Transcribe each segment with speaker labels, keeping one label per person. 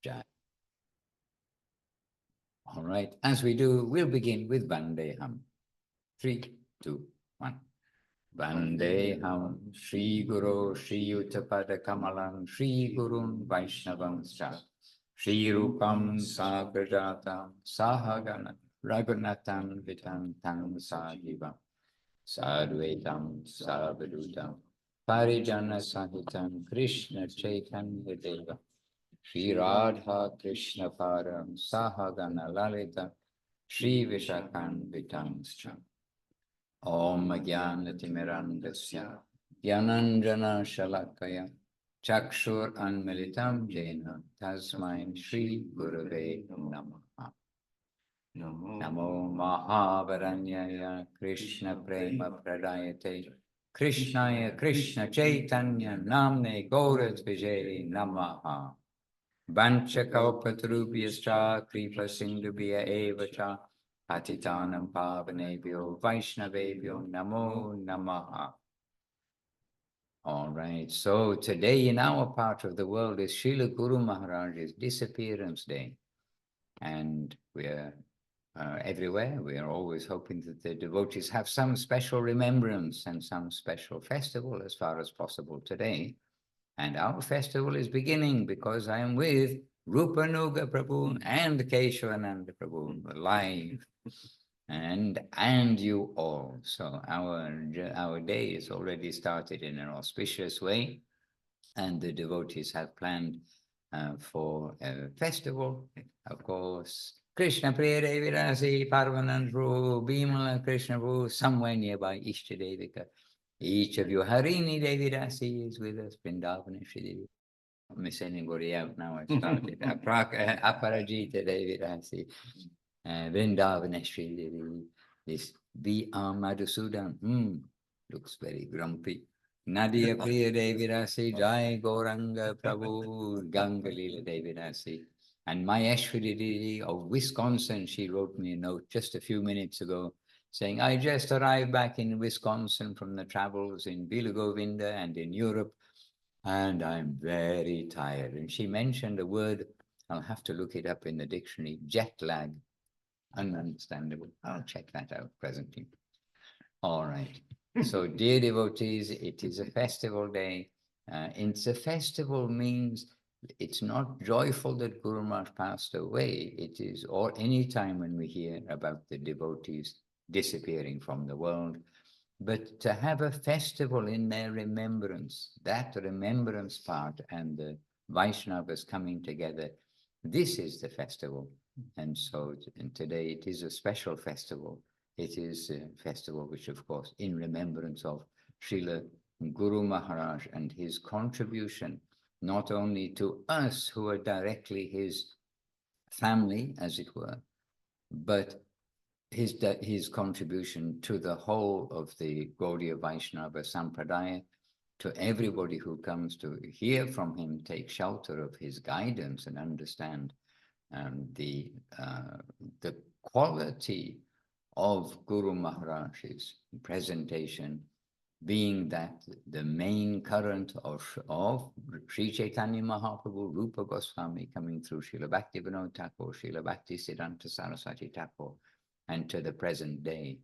Speaker 1: Jai. All right, as we do, we'll begin with Vandeham. 3, 2, 1. Vandeham Shri Guru Shri Uttapada Kamalam Shri Gurun Vaishnavam Shri Rupam Sagrajatam Sahagana Raghunatam Vitam Tam Sahivam Sadvaitam Savadutam Parijana Sahitam Krishna Chaitanya Deva Shri Radha Krishna Param Sahagana Lalita Shri Vishakan Vitam Om Jnanatimirandasya Gyananjana Shalakaya Chakshur Anmilitam Jena Tasmai Shri Gurave Namaha. Namo Mahavaranyaya Krishna Prema Pradayate Krishnaya Krishna Chaitanya Namne Gaurat Vijay Namaha. Vanchakalpatarubhyascha Kripa Sindhubhya Evacha Patitanam Pavanebhyo Vaishnavebhyo Namo Namaha. All right, so today in our part of the world is Srila Guru Maharaj's Disappearance Day. And we're everywhere. We are always hoping that the devotees have some special remembrance and some special festival as far as possible today. And our festival is beginning because I am with Rupa Nuga Prabhu and Keshavananda Prabhu live, and you all. So our day is already started in an auspicious way, and the devotees have planned for a festival, of course. Krishna Priya Devi Rasi Parvanan Prabhu, Bhimala Krishna Prabhu, somewhere nearby Ishta Devika. Each of you, Harini Devi Rasi is with us, Vrindavana Shri Devi. I'm missing anybody out now, I started. Aparajita Devi Rasi, Vrindavana Shri Devi, this Madhusudan, looks very grumpy. Nadia Priya Devi Rasi, Jai Gauranga Prabhu, Gangalila Devi Rasi. And Maheshwari Devi of Wisconsin, she wrote me a note just a few minutes ago saying, I just arrived back in Wisconsin from the travels in Vila Govinda and in Europe, and I'm very tired. And she mentioned a word, I'll have to look it up in the dictionary, jet lag. Ununderstandable. I'll check that out presently. All right. So, dear devotees, it is a festival day. It's a festival means it's not joyful that Guru Maharaj passed away. It is, or any time when we hear about the devotees disappearing from the world, but to have a festival in their remembrance, that remembrance part and the Vaishnavas coming together, this is the festival. And so and today it is a special festival. It is a festival which, of course, in remembrance of Srila Guru Maharaj and his contribution, not only to us who are directly his family, as it were, but his contribution to the whole of the Gaudiya Vaishnava sampradaya, to everybody who comes to hear from him, take shelter of his guidance and understand the quality of Guru Maharaj's presentation, being that the main current of Sri Chaitanya Mahaprabhu, Rupa Goswami coming through Srila Bhakti Thakur, Srila Bhakti Saraswati Thakur, and to the present day.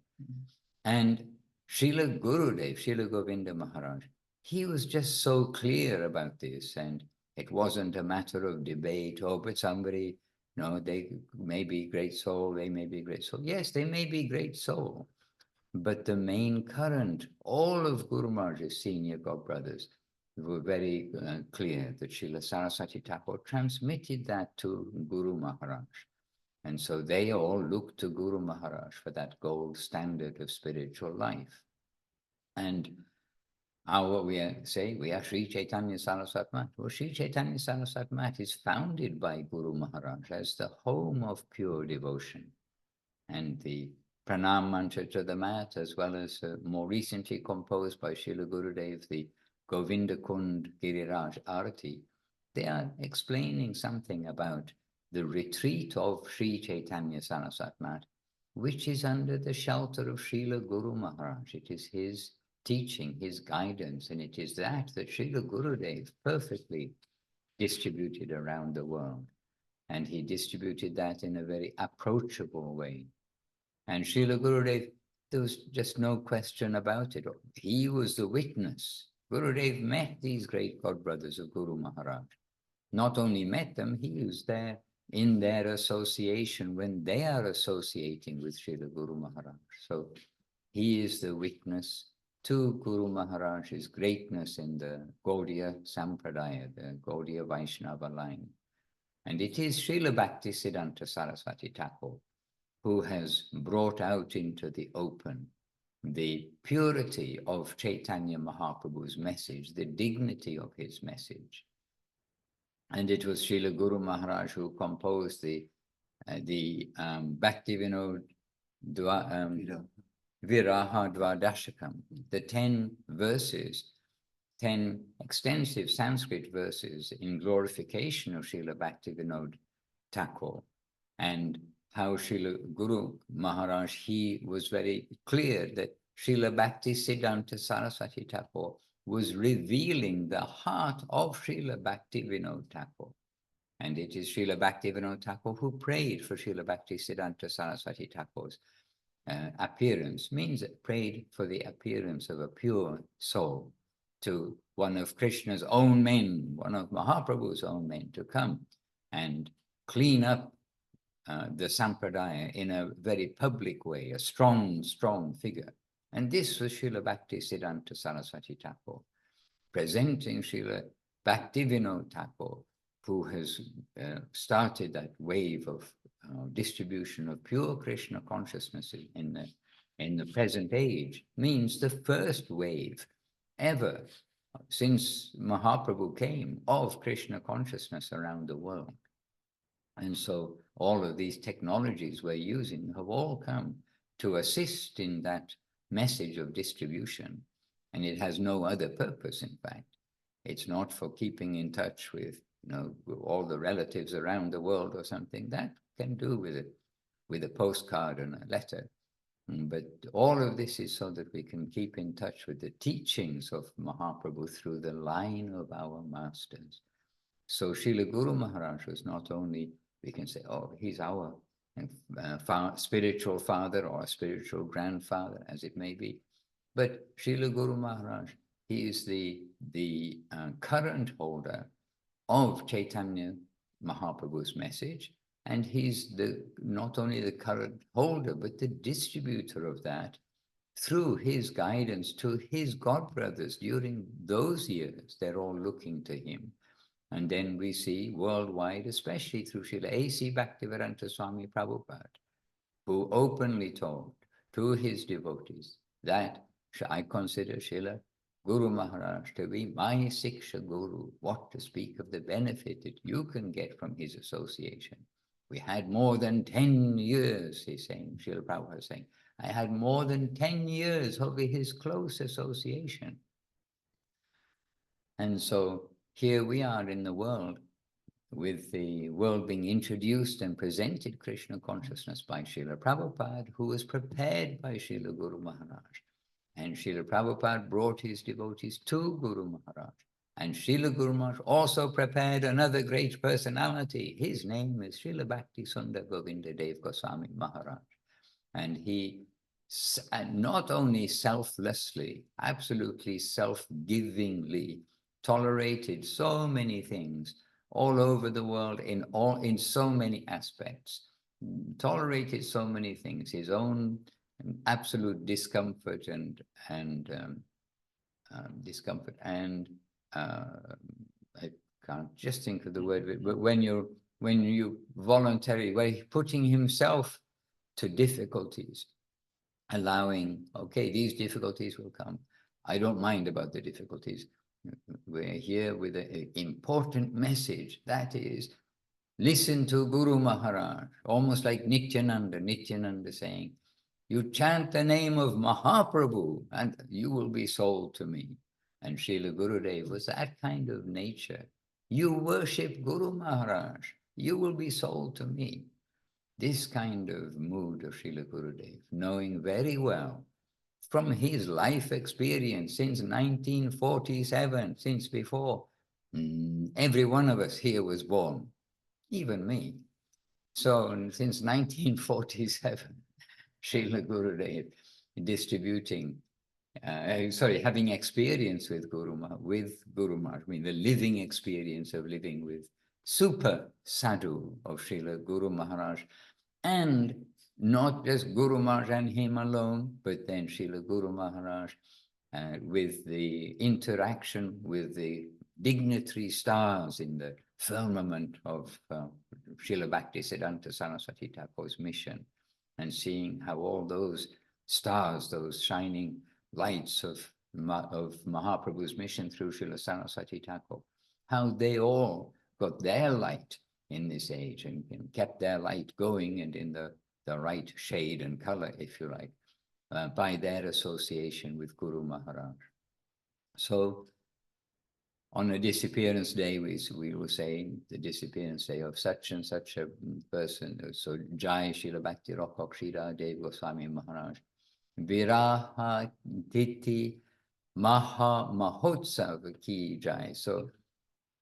Speaker 1: And Srila Gurudev, Srila Govinda Maharaj, he was just so clear about this, and it wasn't a matter of debate, but somebody, they may be great soul, they may be great soul. Yes, they may be great soul, but the main current, all of Guru Maharaj's senior godbrothers were very clear that Srila Saraswati Thakur transmitted that to Guru Maharaj. And so they all looked to Guru Maharaj for that gold standard of spiritual life. And we are Sri Chaitanya Saraswat Math. Well, Sri Chaitanya Saraswat Math is founded by Guru Maharaj as the home of pure devotion. And the Pranam Mantra to the mat, as well as more recently composed by Srila Gurudev, the Govinda Kund Giriraj Arati, they are explaining something about the retreat of Sri Chaitanya Saraswat Math, which is under the shelter of Srila Guru Maharaj. It is his teaching, his guidance, and it is that Srila Gurudev perfectly distributed around the world. and he distributed that in a very approachable way. And Srila Gurudev, there was just no question about it. He was the witness. Gurudev met these great godbrothers of Guru Maharaj. Not only met them, he was there in their association when they are associating with Srila Guru Maharaj. So he is the witness to Guru Maharaj's greatness in the Gaudiya Sampradaya, the Gaudiya Vaishnava line. And it is Srila Bhakti Saraswati Thakur who has brought out into the open the purity of Chaitanya Mahaprabhu's message, the dignity of his message. And it was Srila Guru Maharaj who composed the Bhakti Vinod Viraha Dvadashakam, the 10 verses, 10 extensive Sanskrit verses in glorification of Srila Bhakti Vinod Thakur, and how Srila Guru Maharaj, he was very clear that Srila Bhakti Siddhanta Saraswati Thakur was revealing the heart of Srila Bhakti Vinod Thakur. And it is Srila Bhakti Vinod Thakur who prayed for Srila Bhakti Siddhanta Saraswati Thakur's appearance, means prayed for the appearance of a pure soul to one of Krishna's own men, one of Mahaprabhu's own men, to come and clean up the sampradaya in a very public way, a strong, strong figure. And this was Srila Bhakti Siddhanta Saraswati Thakur, presenting Srila Bhakti Vinod Thakur, who has started that wave of distribution of pure Krishna consciousness in the present age, means the first wave ever since Mahaprabhu came of Krishna consciousness around the world. And so all of these technologies we're using have all come to assist in that message of distribution. And it has no other purpose, in fact. It's not for keeping in touch with, all the relatives around the world or something. That can do with a postcard and a letter. But all of this is so that we can keep in touch with the teachings of Mahaprabhu through the line of our masters. So Srila Guru Maharaj was not only, we can say, oh, he's our spiritual father or spiritual grandfather, as it may be. But Srila Guru Maharaj, he is the current holder of Chaitanya Mahaprabhu's message, and he's not only the current holder, but the distributor of that through his guidance to his godbrothers during those years. They're all looking to him. And then we see worldwide, especially through Srila A.C. Bhaktivedanta Swami Prabhupada, who openly told to his devotees that I consider Srila Guru Maharaj to be my Siksha Guru. What to speak of the benefit that you can get from his association. We had more than 10 years, he's saying, Srila Prabhupada is saying, I had more than 10 years of his close association. And so here we are in the world, with the world being introduced and presented Krishna consciousness by Srila Prabhupada, who was prepared by Srila Guru Maharaj. And Srila Prabhupada brought his devotees to Guru Maharaj. And Srila Guru Maharaj also prepared another great personality. His name is Srila Bhakti Sundar Govinda Dev-Goswami Maharaj. And he not only selflessly, absolutely self-givingly tolerated so many things all over the world in so many aspects, tolerated so many things, his own absolute discomfort and discomfort and I can't just think of the word, but when you voluntarily, where he's putting himself to difficulties, allowing, okay, these difficulties will come. I don't mind about the difficulties. We're here with an important message, that is, listen to Guru Maharaj, almost like Nityananda saying, you chant the name of Mahaprabhu and you will be sold to me. And Srila Gurudev was that kind of nature. You worship Guru Maharaj, you will be sold to me. This kind of mood of Srila Gurudev, knowing very well from his life experience since 1947, since before every one of us here was born. even me. So since 1947, Srila Gurudev distributing, having experience with Guru Maharaj, I mean the living experience of living with super sadhu of Srila Guru Maharaj, and not just Guru Maharaj and him alone, but then Srila Guru Maharaj with the interaction with the dignitary stars in the firmament of Srila Bhakti Saraswati Thakur's mission, and seeing how all those stars, those shining lights of Mahaprabhu's mission through Srila Saraswati Thakur, how they all got their light in this age and kept their light going and in the right shade and color, if you like, by their association with Guru Maharaj. So on a disappearance day, we will say the disappearance day of such and such a person. So Jai Srila Bhakti Raksak Sridhar Dev-Goswami Maharaj. Viraha Titi Maha Mahotsav Ki Jai. So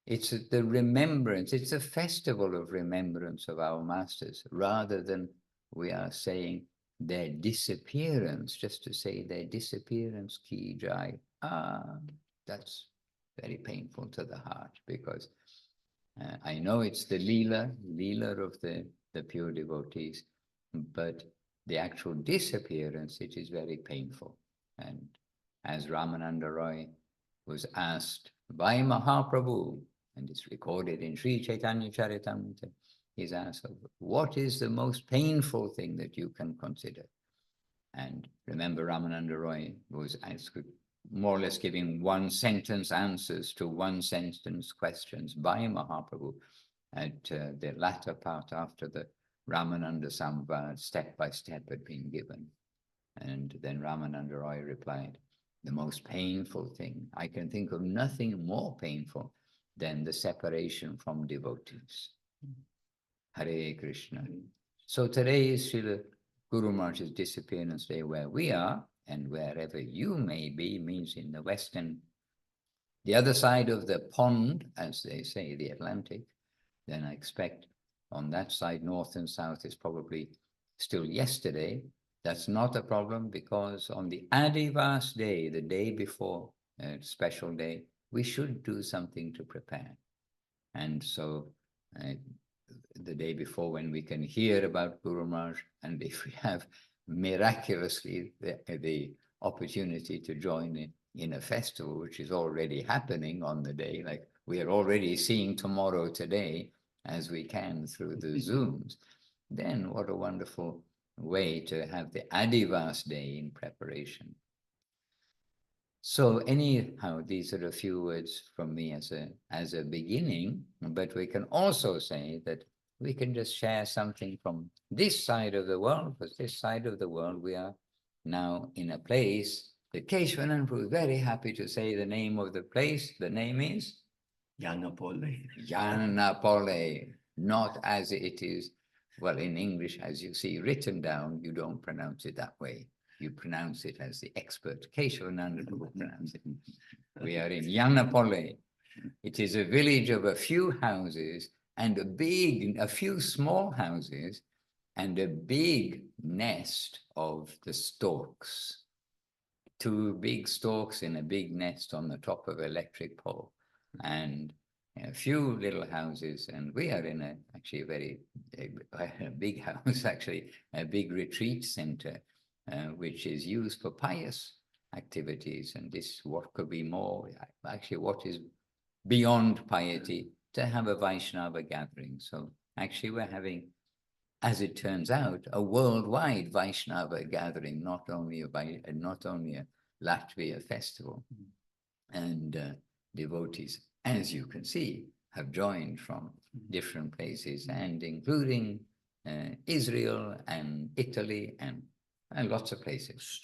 Speaker 1: it's the remembrance, it's a festival of remembrance of our masters, rather than we are saying their disappearance, just to say their disappearance Ki Jai. That's very painful to the heart, because I know it's the Leela of the pure devotees, but the actual disappearance, it is very painful. And as Ramananda Roy was asked by Mahaprabhu, and it's recorded in Sri Chaitanya Charitamrita, he's asked, what is the most painful thing that you can consider? And remember, Ramananda Roy was asked, more or less giving one-sentence answers to one-sentence questions by Mahaprabhu at the latter part, after the Ramananda Samvad step by step had been given. And then Ramananda Roy replied, the most painful thing, I can think of nothing more painful than the separation from devotees. Hare Krishna. So today is Srila Guru Maharaj's disappearance day, where we are, and wherever you may be, means in the western, the other side of the pond, as they say, the Atlantic. Then I expect on that side, north and south, is probably still yesterday. That's not a problem, because on the Adivas day, the day before a special day, we should do something to prepare. And so the day before, when we can hear about Guru Maharaj, and if we have miraculously the opportunity to join in a festival, which is already happening on the day, like we are already seeing tomorrow today as we can through the Zooms, then what a wonderful way to have the Adivas day in preparation. So anyhow, these are a few words from me as a beginning, but we can also say that we can just share something from this side of the world, because this side of the world, we are now in a place that Keshwanand was very happy to say the name of the place. The name is?
Speaker 2: Yanapole.
Speaker 1: Yanapole, not as it is, well, in English, as you see written down, you don't pronounce it that way. You pronounce it as the expert Keshwanand would pronounce it. We are in Yanapole. It is a village of a few houses and a few small houses and a big nest of the storks. 2 big storks in a big nest on the top of an electric pole, and a few little houses. And we are in actually a big house, actually, a big retreat center, which is used for pious activities. And this, what could be more, actually, what is beyond piety, to have a Vaishnava gathering. So actually we're having, as it turns out, a worldwide Vaishnava gathering, not only a Latvia festival. And devotees, as you can see, have joined from different places, and including Israel and Italy and lots of places.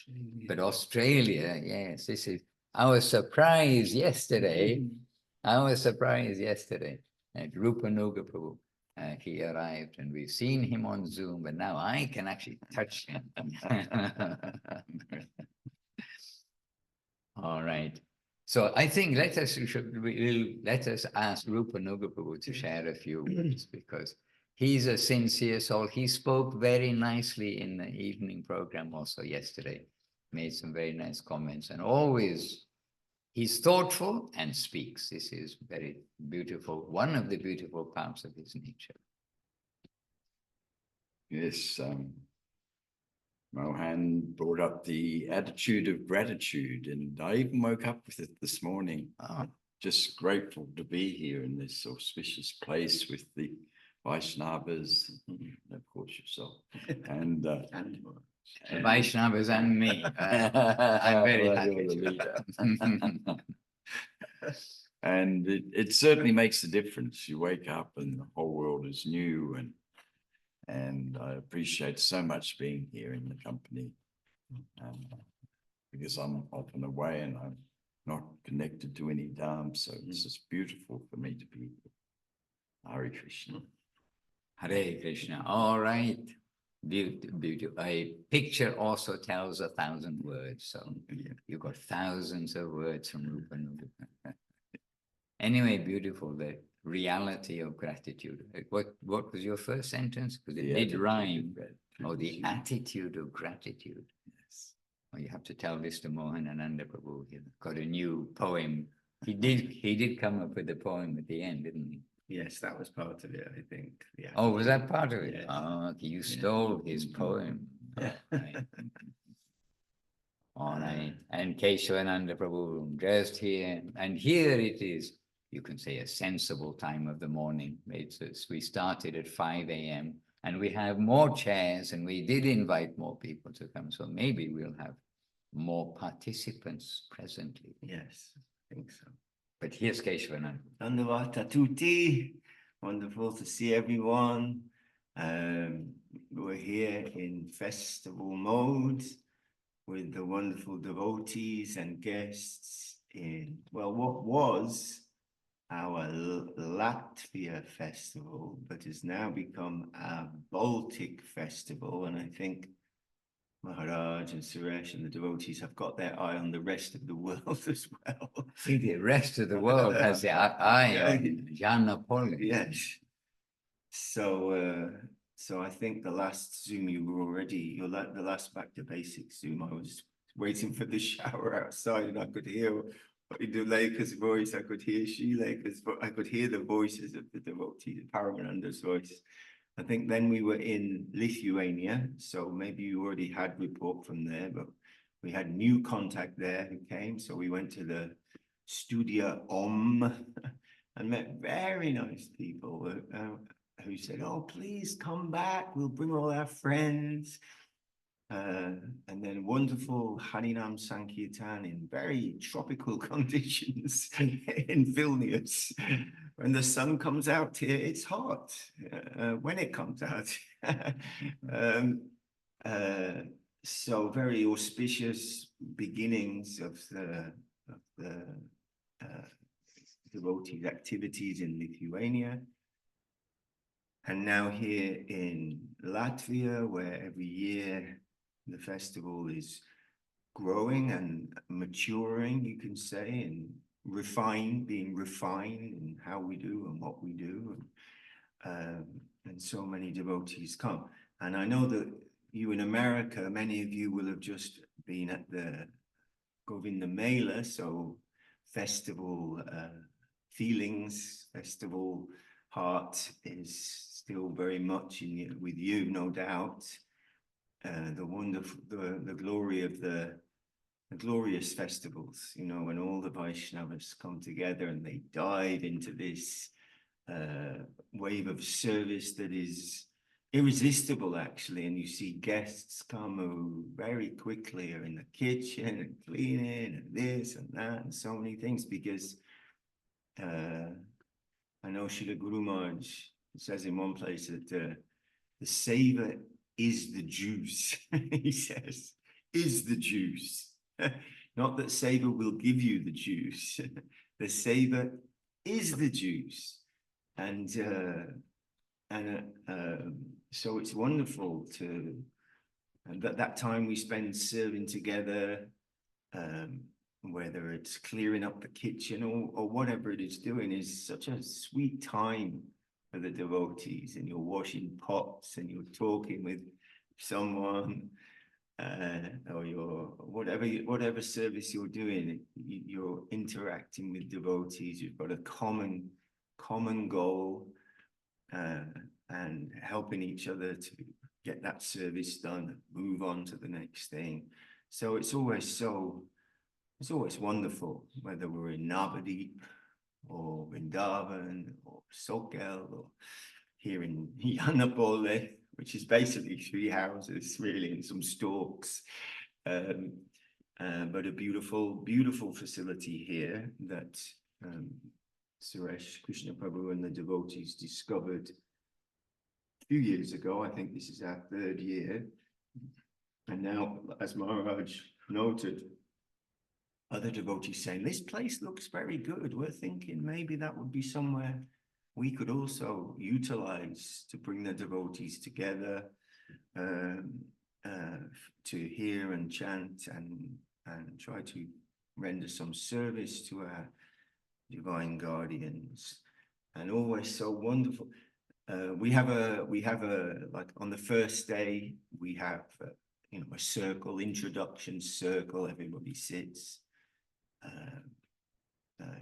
Speaker 1: But Australia, yes, this is our surprise yesterday. Our surprise yesterday at Rupa Nuga Prabhu. He arrived, and we've seen him on Zoom, but now I can actually touch him. All right. So I think let us ask Rupa Nuga Prabhu to share a few words, because he's a sincere soul. He spoke very nicely in the evening program also yesterday, made some very nice comments, and always he's thoughtful and speaks. This is very beautiful, one of the beautiful parts of his nature.
Speaker 3: Yes, Mohan brought up the attitude of gratitude, and I even woke up with it this morning. Just grateful to be here in this auspicious place with the Vaishnavas, and of course yourself, and
Speaker 1: The Vaishnavas and me. I'm very
Speaker 3: well,
Speaker 1: happy.
Speaker 3: you're the leader. And it certainly makes a difference. You wake up and the whole world is new, and I appreciate so much being here in the company, because I'm often away and I'm not connected to any dham, so it's just beautiful for me to be here. Hare Krishna.
Speaker 1: Hare Krishna. All right. Beautiful. A picture also tells 1,000 words. So you've got thousands of words from Rupa Nuga. Anyway, beautiful. The reality of gratitude. What was your first sentence? Because it did rhyme. Oh, the attitude of gratitude.
Speaker 3: Yes.
Speaker 1: Oh, you have to tell this to Mohan Ananda Prabhu. He got a new poem. He did come up with a poem at the end, didn't he?
Speaker 2: Yes, that was part of it, I think. Yeah.
Speaker 1: Oh, was that part of it?
Speaker 2: Yes.
Speaker 1: Oh, okay. You stole his poem.
Speaker 2: Yeah.
Speaker 1: All right. All right. And Keshavananda Prabhu just here. And here it is, you can say, a sensible time of the morning. We started at 5 a.m. and we have more chairs, and we did invite more people to come. So maybe we'll have more participants presently.
Speaker 2: Yes, I think so.
Speaker 1: But here's Keshavananda.
Speaker 2: Dandavata tutti. Wonderful to see everyone. We're here in festival mode with the wonderful devotees and guests in, well, what was our Latvia festival, but has now become our Baltic festival. And I think Maharaj and Suresh and the devotees have got their eye on the rest of the world as well.
Speaker 1: See, the rest of the world has their eye on Janapolis.
Speaker 2: Yes. So I think the last Zoom you were already, the last Back to Basics Zoom, I was waiting for the shower outside and I could hear Iduleka's voice, I could hear Shileka's voice, I could hear the voices of the devotees, Paramananda's voice. I think then we were in Lithuania, so maybe you already had report from there, but we had new contact there who came. So we went to the Studio Om and met very nice people who said, oh, please come back. We'll bring all our friends. And then wonderful Harinam Sankirtan in very tropical conditions in Vilnius. When the sun comes out here, it's hot. When it comes out. So very auspicious beginnings of the devotees' activities in Lithuania. And now here in Latvia, where every year the festival is growing and maturing, you can say, and being refined in how we do and what we do. And so many devotees come. And I know that you in America, many of you will have just been at the Govinda Mela, so festival feelings, festival heart is still very much with you, no doubt. The wonderful, the glory of the glorious festivals, you know, when all the Vaishnavas come together and they dive into this wave of service that is irresistible, actually. And you see guests come who very quickly are in the kitchen and cleaning and this and that and so many things, because I know Srila Guru Maharaj says in one place that the savor is the juice. He says, is the juice. Not that savor will give you the juice. The savor is the juice. And so it's wonderful that time we spend serving together whether it's clearing up the kitchen or whatever it is doing, is such a sweet time for the devotees. And you're washing pots and you're talking with someone, or you're whatever service you're doing, you're interacting with devotees. You've got a common goal, and helping each other to get that service done, move on to the next thing. So it's always wonderful, whether we're in Navadip or Vrindavan or Sokel or here in Yanapole, which is basically 3 houses really and some stalks. But a beautiful facility here that Suresh Krishna Prabhu and the devotees discovered a few years ago. I think this is our 3rd year. And now, as Maharaj noted, other devotees saying, this place looks very good. We're thinking maybe that would be somewhere we could also utilize to bring the devotees together, to hear and chant and try to render some service to our divine guardians. And always so wonderful. We have a like on the first day we have a circle, introduction circle. Everybody sits,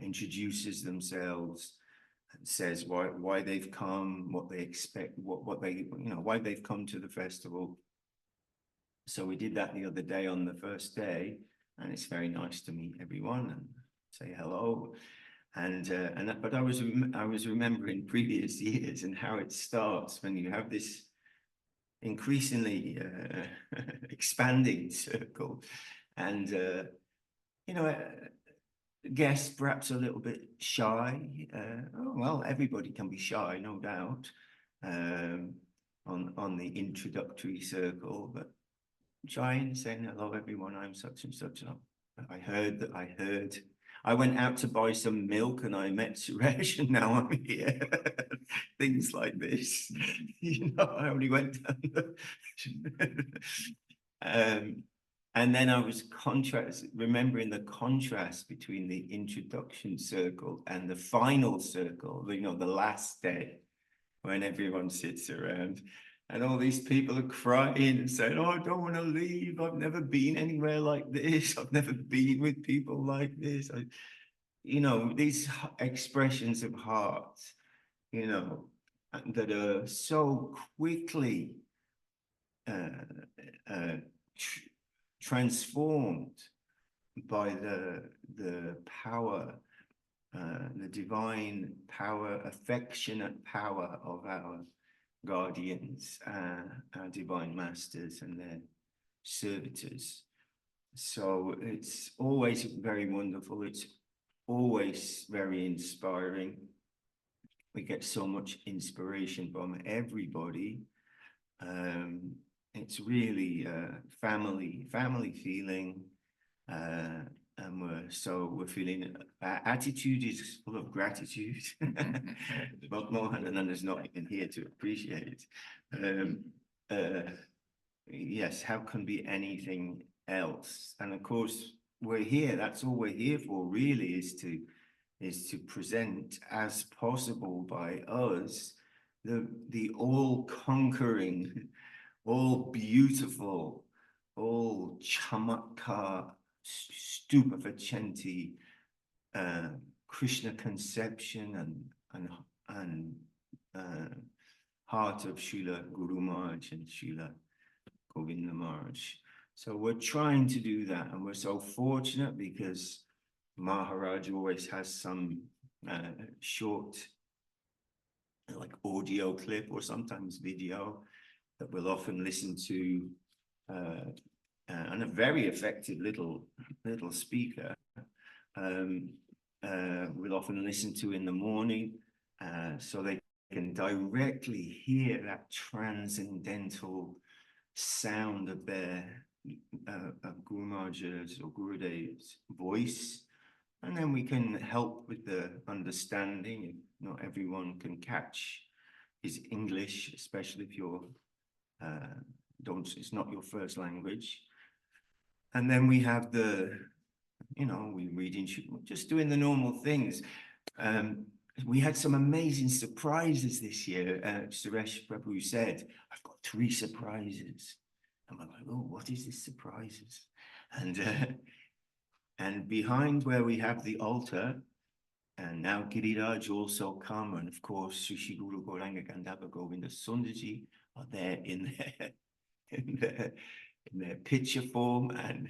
Speaker 2: introduces themselves, and says why they've come, what they expect, what they why they've come to the festival. So we did that the other day on the first day, and it's very nice to meet everyone and say hello. But I was remembering previous years and how it starts when you have this increasingly expanding circle, and guests perhaps a little bit shy. Well, everybody can be shy, no doubt, on the introductory circle, but shy and saying hello everyone, I'm such and such. I went out to buy some milk and I met Suresh and now I'm here. Things like this. I only went down and then I was remembering the contrast between the introduction circle and the final circle, the last day, when everyone sits around. And all these people are crying and saying, oh, I don't want to leave. I've never been anywhere like this. I've never been with people like this. These expressions of heart, that are so quickly transformed by the power, the divine power, affectionate power of our guardians, our divine masters and their servitors. So it's always very wonderful. It's always very inspiring. We get so much inspiration from everybody. It's really family feeling, and we're feeling, our attitude is full of gratitude. But Mohan is not even here to appreciate. Yes, how can be anything else? And of course, we're here. That's all we're here for, really, is to present as possible by us the all-conquering, all beautiful, all chamatkar, stupefacenti Krishna conception and heart of Srila Guru Maharaj and Srila Govinda Maharaj. So we're trying to do that, and we're so fortunate because Maharaj always has some short, like audio clip or sometimes video that we'll often listen to, and a very effective little speaker. We'll often listen to in the morning, so they can directly hear that transcendental sound of their Guru Maharaj's or Gurudev's voice, and then we can help with the understanding. Not everyone can catch his English, especially if you're it's not your first language. And then we have the you know, we reading, just doing the normal things. We had some amazing surprises this year. Suresh Prabhu said, I've got 3 surprises. And I'm like, oh, what is this surprises? And behind where we have the altar, and now Giriraj also come, and of course, Sri Guru Gauranga Gandhava Govinda Sundarji are there in their picture form, and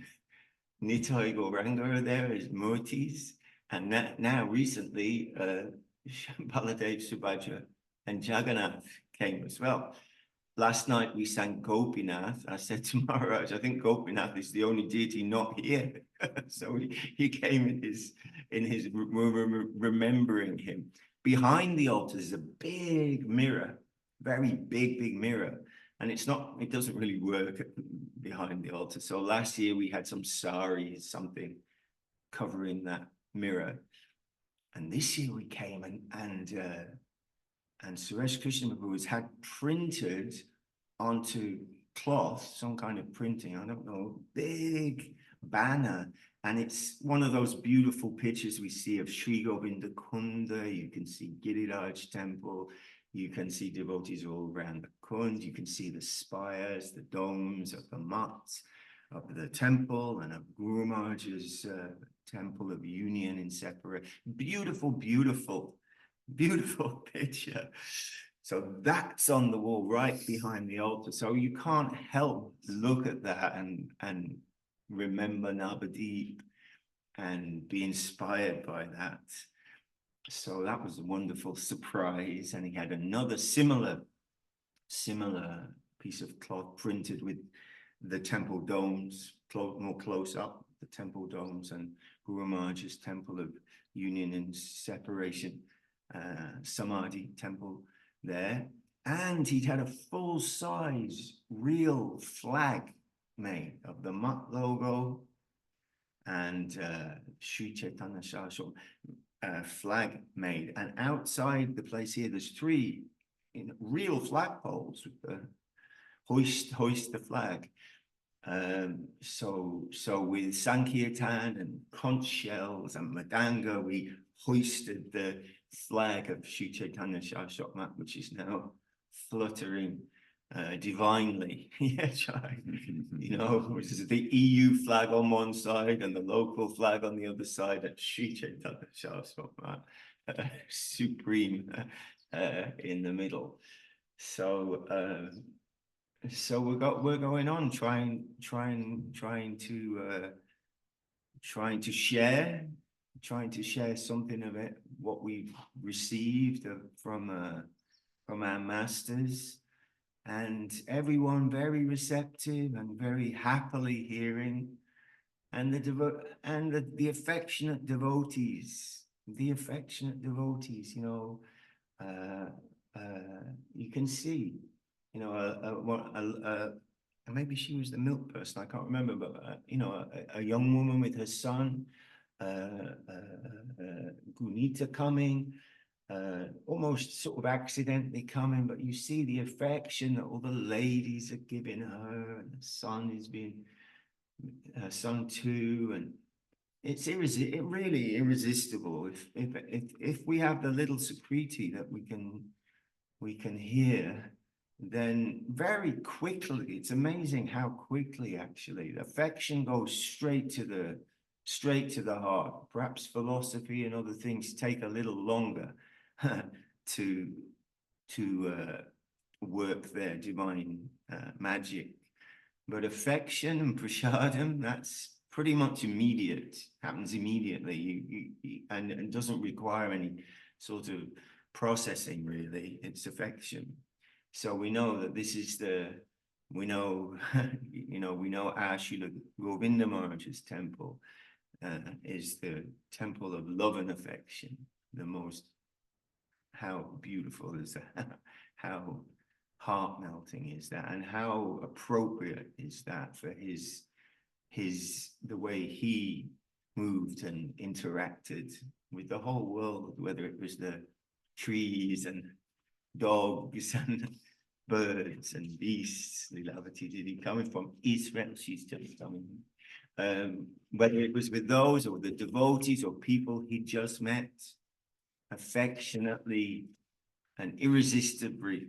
Speaker 2: Nitai Gauranga are there as Murtis. And now recently, Baladev, Subhadra, and Jagannath came as well. Last night we sang Gopinath. I said to Maharaj, I think Gopinath is the only deity not here. So he came in his remembering him. Behind the altar is a big mirror, very big mirror. And it doesn't really work behind the altar. So last year we had some sari, something covering that mirror. And this year we came and Suresh Krishnamabu has had printed onto cloth, some kind of printing, I don't know, big banner. And it's one of those beautiful pictures we see of Sri Govinda Kunda. You can see Giriraj temple. You can see devotees all around the Kund. You can see the spires, the domes of the mats of the temple and of Guru Maharaj's temple of union in separate. Beautiful, beautiful, beautiful picture. So that's on the wall right behind the altar. So you can't help look at that and remember Navadip and be inspired by that. So that was a wonderful surprise. And he had another similar piece of cloth printed with the temple domes, more close up, the temple domes and Guru Maharaj's temple of union and separation, Samadhi temple there. And he'd had a full-size real flag made of the Mat logo and Sri Chaitanya Saraswat flag made. And outside the place here, there's 3 real flagpoles with the hoist the flag. So with Sankirtan and conch shells and Madanga, we hoisted the flag of Sri Chaitanya Saraswat Math, which is now fluttering divinely. Yes, you know, which is the EU flag on one side and the local flag on the other side at Sri Chaitanya Saraswat Math, supreme in the middle. So we're going on trying to share something of it, what we've received from our masters, and everyone very receptive and very happily hearing, and the affectionate devotees, you know, you can see, you know, maybe she was the milk person, I can't remember, but you know, a young woman with her son, Gunita coming, almost sort of accidentally coming, but you see the affection that all the ladies are giving her, and the son is being her son too, and it's really irresistible. If we have the little Sukriti that we can hear, then very quickly, it's amazing how quickly actually the affection goes straight to the heart. Perhaps philosophy and other things take a little longer to work their divine magic, but affection and prasadam, that's pretty much immediate, happens immediately, and it doesn't require any sort of processing really. It's affection. So we know that this is we know our Srila Govinda Maharaj's temple is the temple of love and affection. How beautiful is that? How heart-melting is that? And how appropriate is that for the way he moved and interacted with the whole world, whether it was the trees and dogs and birds and beasts. Lilavati Didi coming from Israel, she's just coming whether it was with those or the devotees or people he just met, affectionately and irresistibly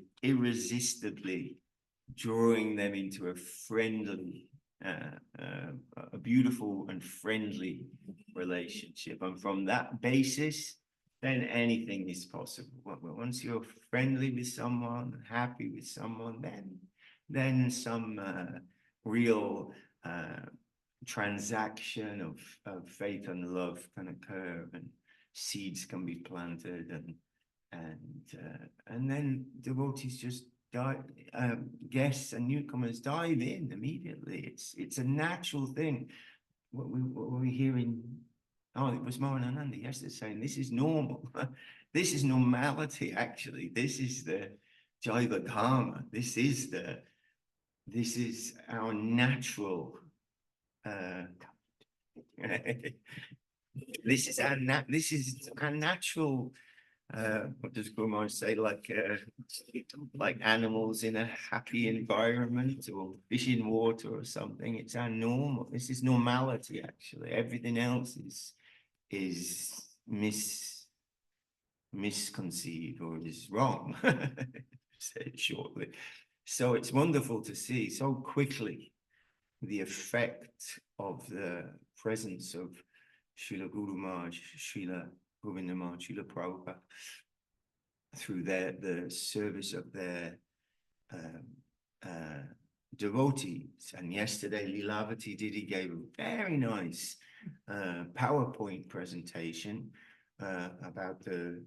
Speaker 2: drawing them into a friendly, a beautiful and friendly relationship. And from that basis, then anything is possible. Once you're friendly with someone, happy with someone, then some real transaction of faith and love can occur, and seeds can be planted, and then devotees just guests and newcomers dive in immediately. It's a natural thing. What we're hearing, oh, it was Mohanananda yesterday saying this is normal. This is normality, actually. This is the Jaiva Dharma. This is our natural this is our natural what does Guru Maharaj say, like animals in a happy environment or fish in water or something. It's our normal. This is normality, actually. Everything else is misconceived or is wrong, say it shortly. So it's wonderful to see so quickly the effect of the presence of Srila Guru Maharaj, Srila Govinda Maharaj, Srila Prabhupada, through the service of their devotees. And yesterday, Lilavati Didi gave a very nice PowerPoint presentation about the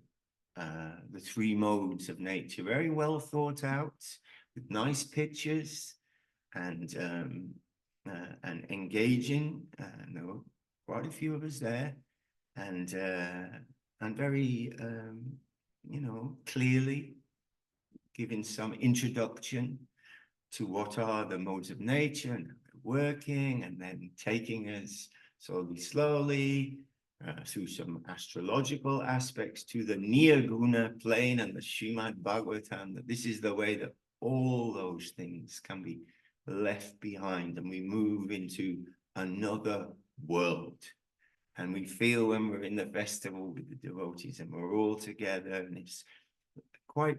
Speaker 2: three modes of nature, very well thought out, with nice pictures and engaging. There were quite a few of us there, and very, clearly giving some introduction to what are the modes of nature and working, and then taking us slowly through some astrological aspects to the Nirguna plane and the Srimad Bhagavatam, that this is the way that all those things can be left behind and we move into another world. And we feel when we're in the festival with the devotees and we're all together, and it's quite,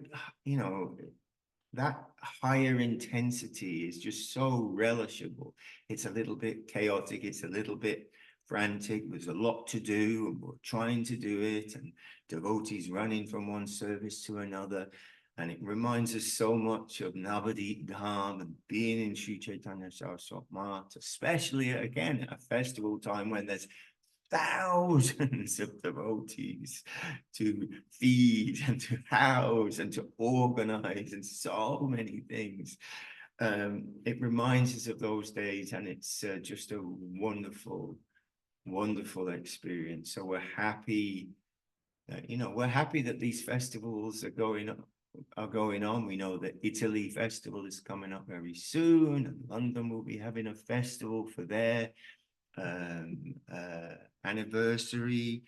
Speaker 2: that higher intensity is just so relishable. It's a little bit chaotic, it's a little bit frantic, there's a lot to do, and we're trying to do it, and devotees running from one service to another. And it reminds us so much of Navadip Dham and being in Sri Chaitanya Saraswat Math, especially again at a festival time when there's thousands of devotees to feed and to house and to organize and so many things. It reminds us of those days, and it's just a wonderful, wonderful experience. So we're happy, we're happy that these festivals are going on. We know that Italy festival is coming up very soon, and London will be having a festival for their anniversary.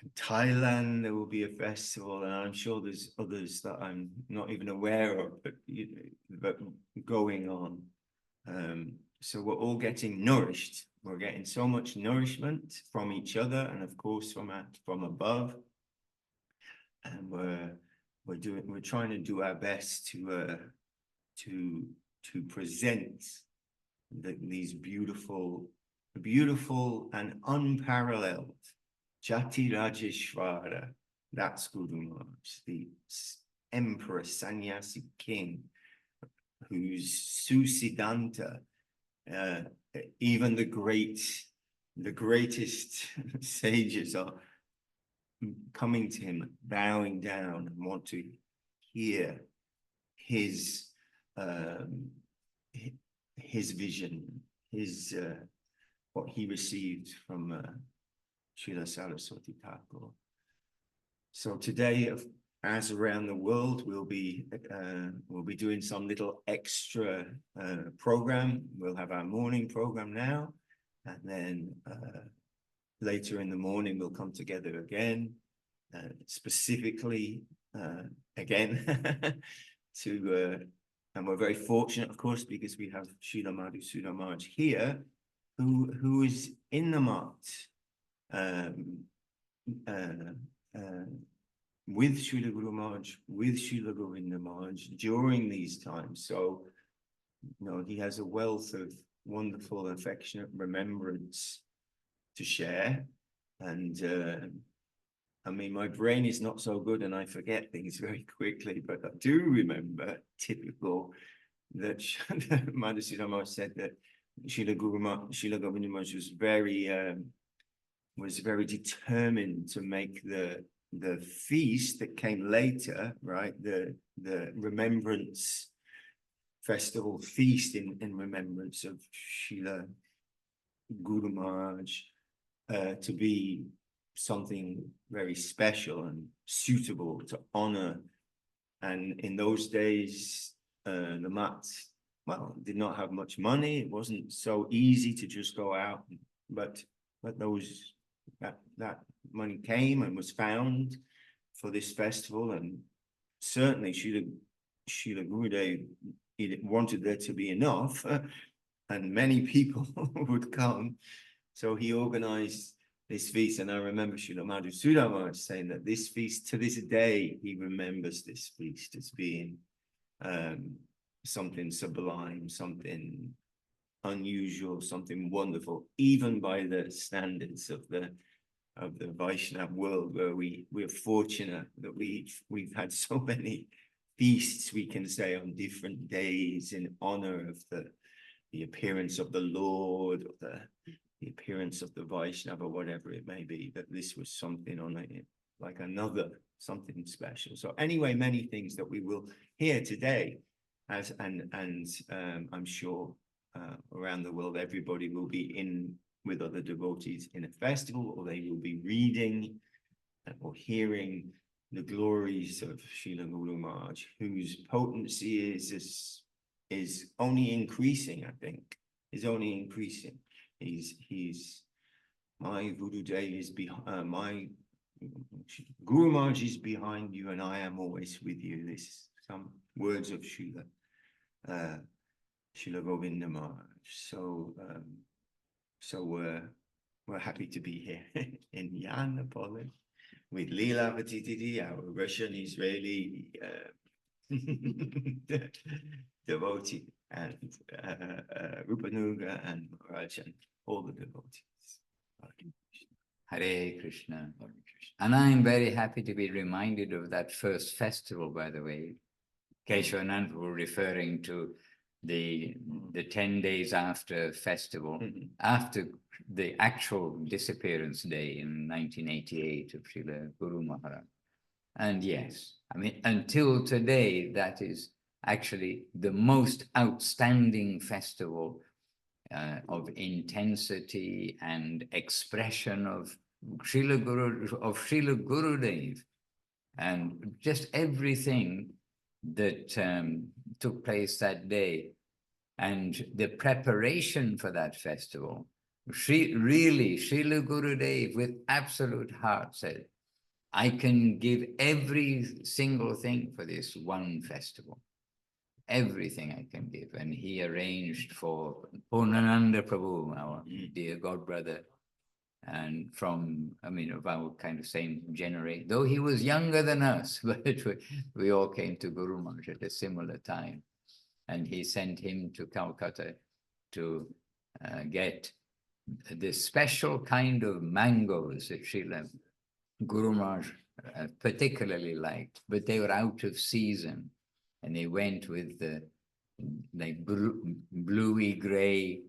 Speaker 2: In Thailand there will be a festival, and I'm sure there's others that I'm not even aware of, but going on. So we're all getting nourished. We're getting so much nourishment from each other, and of course from above. And we're trying to do our best to present these beautiful and unparalleled Jati Rajeshwara, that's Guru Maharaj, the emperor sannyasi king, whose Susiddhanta, even the greatest sages are coming to him, bowing down, and want to hear his vision, what he received from Srila Saraswati Thakur. So today, as around the world, we'll be doing some little extra program. We'll have our morning program now, and then later in the morning we'll come together again, specifically again to. And we're very fortunate, of course, because we have Srila Madhusudan Maharaj here, who was in the Math with Srila Guru Maharaj, with Srila Govinda Maharaj during these times. So, you know, he has a wealth of wonderful, affectionate remembrance to share. And I mean, my brain is not so good and I forget things very quickly, but I do remember, typical, that Madhusudan Maharaj said that Srila Govinda Maharaj was very determined to make the feast that came later, right? The remembrance festival feast in remembrance of Srila Guru Maharaj to be something very special and suitable to honor. And in those days, the Mats, well, did not have much money. It wasn't so easy to just go out, but that money came and was found for this festival. And certainly Srila Gurudev, he wanted there to be enough, and many people would come. So he organized this feast. And I remember Srila Madhusudan Maharaj saying that this feast, to this day, he remembers this feast as being something sublime, something unusual, something wonderful, even by the standards of the Vaishnava world, where we're fortunate that we've had so many feasts, we can say, on different days in honor of the appearance of the Lord, or the appearance of the Vaishnava, whatever it may be. That this was something on like another something special. So anyway, many things that we will hear today, and I'm sure around the world everybody will be in with other devotees in a festival, or they will be reading or hearing the glories of Srila Guru Maharaj, whose potency is only increasing. I think is only increasing. He's my Gurudev is behind my Guru Maharaj is behind you, and I am always with you. This some words of Srila Govinda Maharaj. So we're happy to be here in Yana, Poland, with Leela Vatititi, our Russian Israeli devotee, and Rupa Nuga and Maharaj, and all the devotees.
Speaker 1: Hare Krishna. And I'm very happy to be reminded of that first festival, by the way. Keshavanand were referring to the 10 days after festival, after the actual disappearance day in 1988 of Srila Guru Maharaj. And yes, I mean, until today, that is actually the most outstanding festival of intensity and expression of Srila Gurudev, and just everything that took place that day, and the preparation for that festival. Really, Srila Gurudev, with absolute heart, said, I can give every single thing for this one festival. Everything I can give. And he arranged for Purnananda Prabhu, our dear godbrother, and from, I mean, of our kind of same generation, though he was younger than us, but we all came to Guru Maharaj at a similar time. And he sent him to Calcutta to get this special kind of mangoes that Srila Guru Maharaj particularly liked, but they were out of season. And they went with the like bluey gray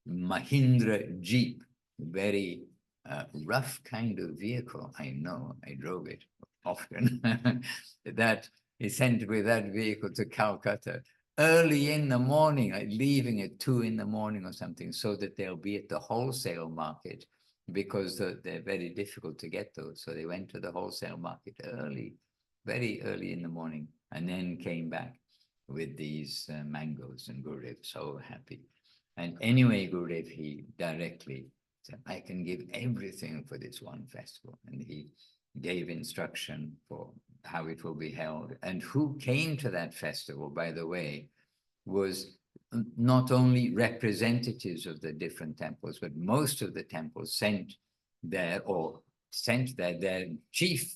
Speaker 1: Mahindra Jeep, very rough kind of vehicle. I know, I drove it often. That he sent with that vehicle to Calcutta early in the morning, like leaving at 2 in the morning or something, so that they'll be at the wholesale market, because they're very difficult to get those. So they went to the wholesale market early, very early in the morning, and then came back with these mangoes, and Gurudev so happy. And anyway, Gurudev, he directly said, I can give everything for this one festival. And he gave instruction for how it will be held. And who came to that festival, by the way, was not only representatives of the different temples, but most of the temples sent their chief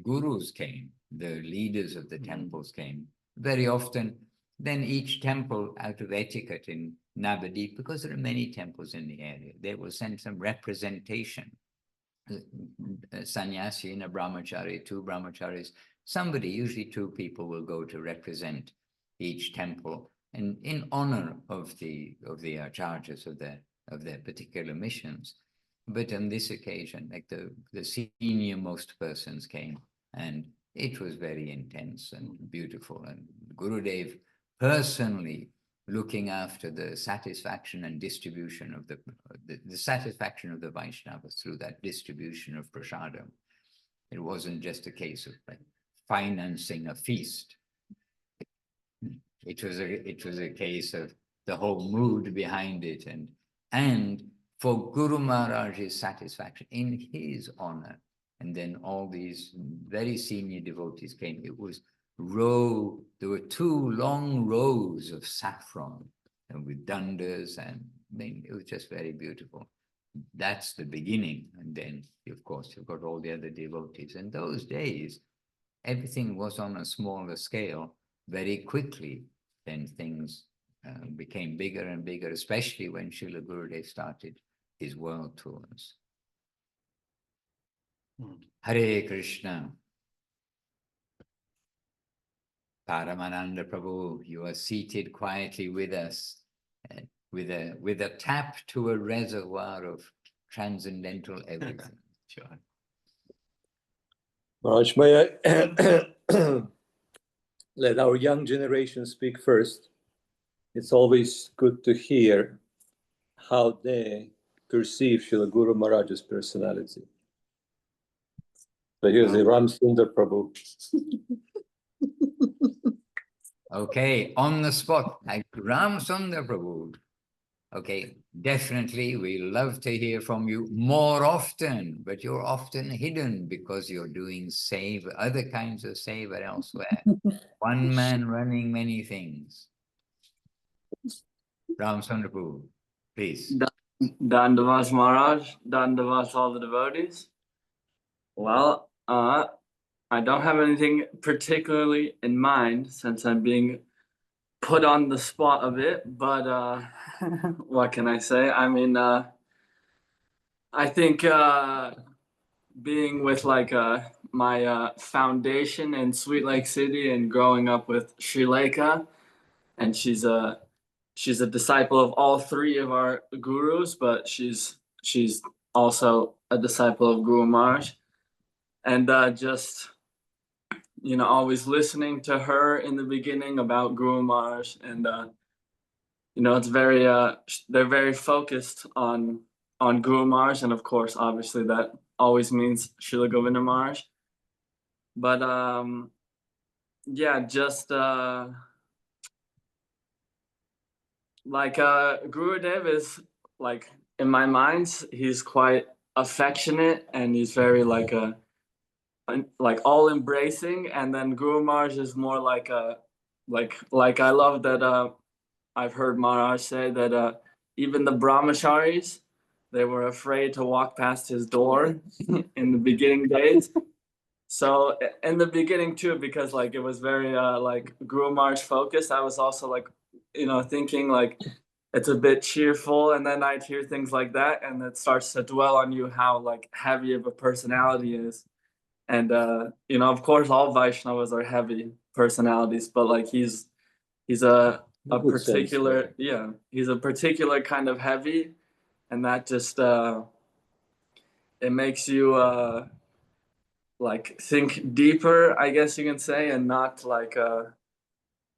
Speaker 1: gurus came, the leaders of the temples came. Very often, then each temple, out of etiquette in Navadip, because there are many temples in the area, they will send some representation. A sannyasi and a brahmachari, 2 brahmacharis, somebody, usually 2 people, will go to represent each temple, and in honor of the acharyas of their particular missions. But on this occasion, like the senior most persons came, and it was very intense and beautiful. And Gurudev personally looking after the satisfaction and distribution of the satisfaction of the Vaishnavas through that distribution of prasadam. It wasn't just a case of like financing a feast. It was a case of the whole mood behind it, and for Guru Maharaj's satisfaction in his honor. And then all these very senior devotees came. It was there were 2 long rows of saffron and with dandas, and it was just very beautiful. That's the beginning. And then, of course, you've got all the other devotees. In those days, everything was on a smaller scale very quickly. Then things became bigger and bigger, especially when Srila Gurudev started his world tours. Hare Krishna. Paramananda Prabhu, you are seated quietly with us, with a tap to a reservoir of transcendental everything.
Speaker 2: Sure.
Speaker 4: Maharaj, may I let our young generation speak first? It's always good to hear how they perceive Srila Guru Maharaj's personality. So here's the Ram Sundar Prabhu.
Speaker 1: Okay, on the spot, like Ram Sundar Prabhu. Okay, definitely, we love to hear from you more often, but you're often hidden because you're doing other kinds of seva elsewhere. One man running many things. Ram Sundar Prabhu, please.
Speaker 5: Dandavas Maharaj, Dandavas all the devotees. Well, I don't have anything particularly in mind since I'm being put on the spot a bit, but what can I say? I mean, I think being with like my foundation in Sweet Lake City and growing up with Srileka, and she's a disciple of all 3 of our gurus, but she's also a disciple of Guru Maharaj, and just always listening to her in the beginning about Guru Maharaj, and it's very they're very focused on Guru Maharaj, and of course, obviously, that always means Srila Govinda Maharaj. But yeah, just like Gurudev is like, in my mind, he's quite affectionate, and he's very like all embracing, and then Guru Maharaj is more like I love that I've heard Maharaj say that even the brahmacharis, they were afraid to walk past his door in the beginning days. So in the beginning too, because like it was very like Guru Maharaj focused, I was also like thinking like it's a bit cheerful, and then I'd hear things like that, and it starts to dwell on you how like heavy of a personality is. And of course, all Vaishnavas are heavy personalities, but like he's a particular he's a particular kind of heavy, and that just it makes you like think deeper, I guess you can say, and not like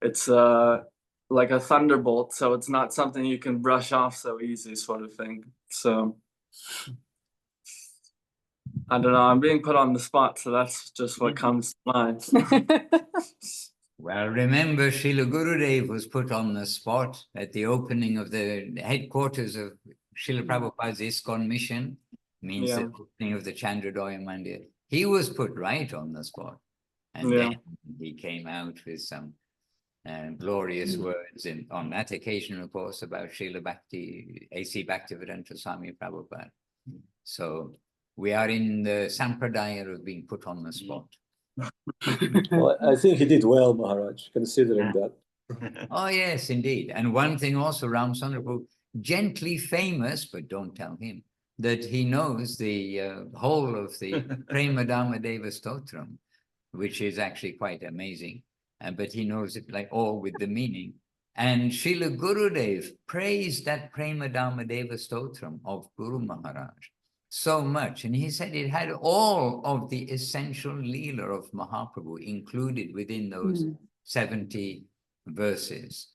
Speaker 5: it's like a thunderbolt, so it's not something you can brush off so easy, sort of thing. So I don't know, I'm being put on the spot, so that's just what comes to mind.
Speaker 1: Well, remember, Srila Gurudev was put on the spot at the opening of the headquarters of Srila Prabhupada's ISKCON mission, means the opening of the Chandradoya Mandir. He was put right on the spot. And then he came out with some glorious words on that occasion, of course, about Srila Bhakti, A.C. Bhaktivedanta Swami Prabhupada. So we are in the sampradaya of being put on the spot.
Speaker 4: Well, I think he did well, Maharaj, considering that.
Speaker 1: Oh, yes, indeed. And one thing also, Ram Chandraprabhu, gently famous, but don't tell him, that he knows the whole of the Prema Dhamma Deva Stotram, which is actually quite amazing. But he knows it like all with the meaning. And Srila Gurudev praised that Prema Dhamma Deva Stotram of Guru Maharaj so much. And he said it had all of the essential Leela of Mahaprabhu included within those 70 verses.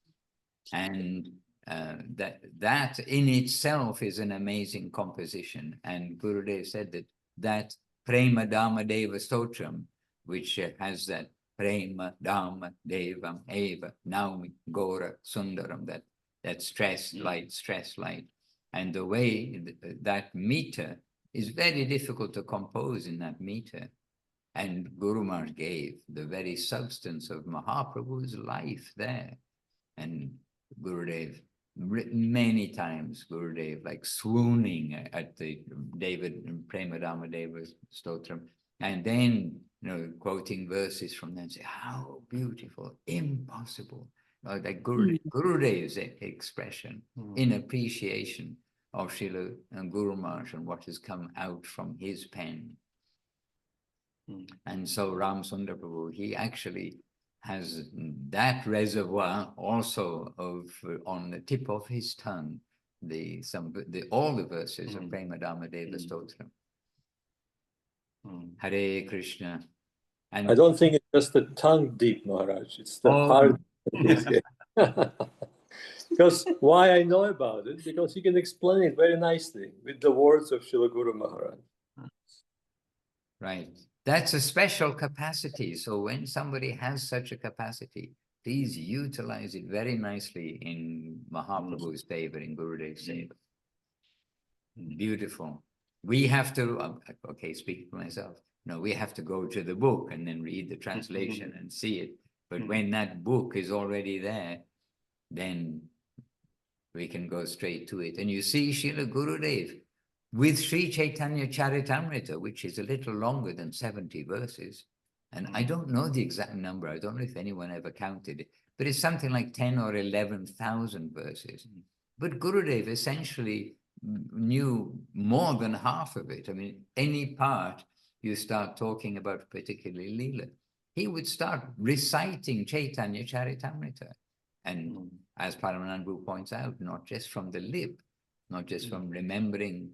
Speaker 1: And that in itself is an amazing composition. And Gurudev said that Prema Dhamma Deva Stotram, which has that Prema Dhamma Devam Eva Naumi Gora Sundaram, that stress light. And the way that meter is very difficult to compose in that meter. And Guru Maharaj gave the very substance of Mahaprabhu's life there. And Gurudev, many times, Gurudev, like swooning at the Prema Dhamma Deva Stotram, and then, quoting verses from them, say, how beautiful, impossible. That Gurudev's expression in appreciation of Srila Guru Maharaj and what has come out from his pen. And so Ram Sundar Prabhu, he actually has that reservoir also on the tip of his tongue, all the verses of Prema Dhamma Deva Stotram. Hare Krishna. And
Speaker 4: I don't think it's just the tongue deep, Maharaj. It's the heart. Because why I know about it? Because he can explain it very nicely with the words of Srila Guru Maharaj.
Speaker 1: Right. That's a special capacity. So when somebody has such a capacity, please utilize it very nicely in Mahaprabhu's favor, in Gurudev's favor. Beautiful. We have to, okay, speaking for myself, we have to go to the book and then read the translation and see it. But when that book is already there, then we can go straight to it. And you see Srila Gurudev with Sri Chaitanya Charitamrita, which is a little longer than 70 verses. And I don't know the exact number. I don't know if anyone ever counted it, but it's something like 10 or 11,000 verses. But Gurudev essentially knew more than half of it. I mean, any part you start talking about particularly Leela, he would start reciting Chaitanya Charitamrita. And as Paramanandu points out, not just from the lip, not just from remembering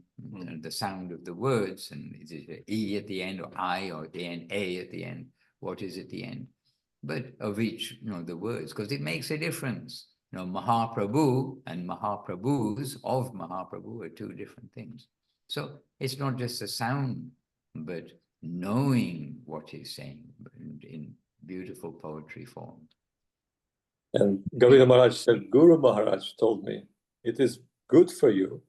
Speaker 1: the sound of the words, and is it E at the end, or I, or at the end, A at the end, what is at the end, but of each, the words, because it makes a difference. Mahaprabhu and Mahaprabhus of Mahaprabhu are two different things. So it's not just the sound, but knowing what he's saying in beautiful poetry form.
Speaker 4: And Govinda Maharaj said, Guru Maharaj told me, it is good for you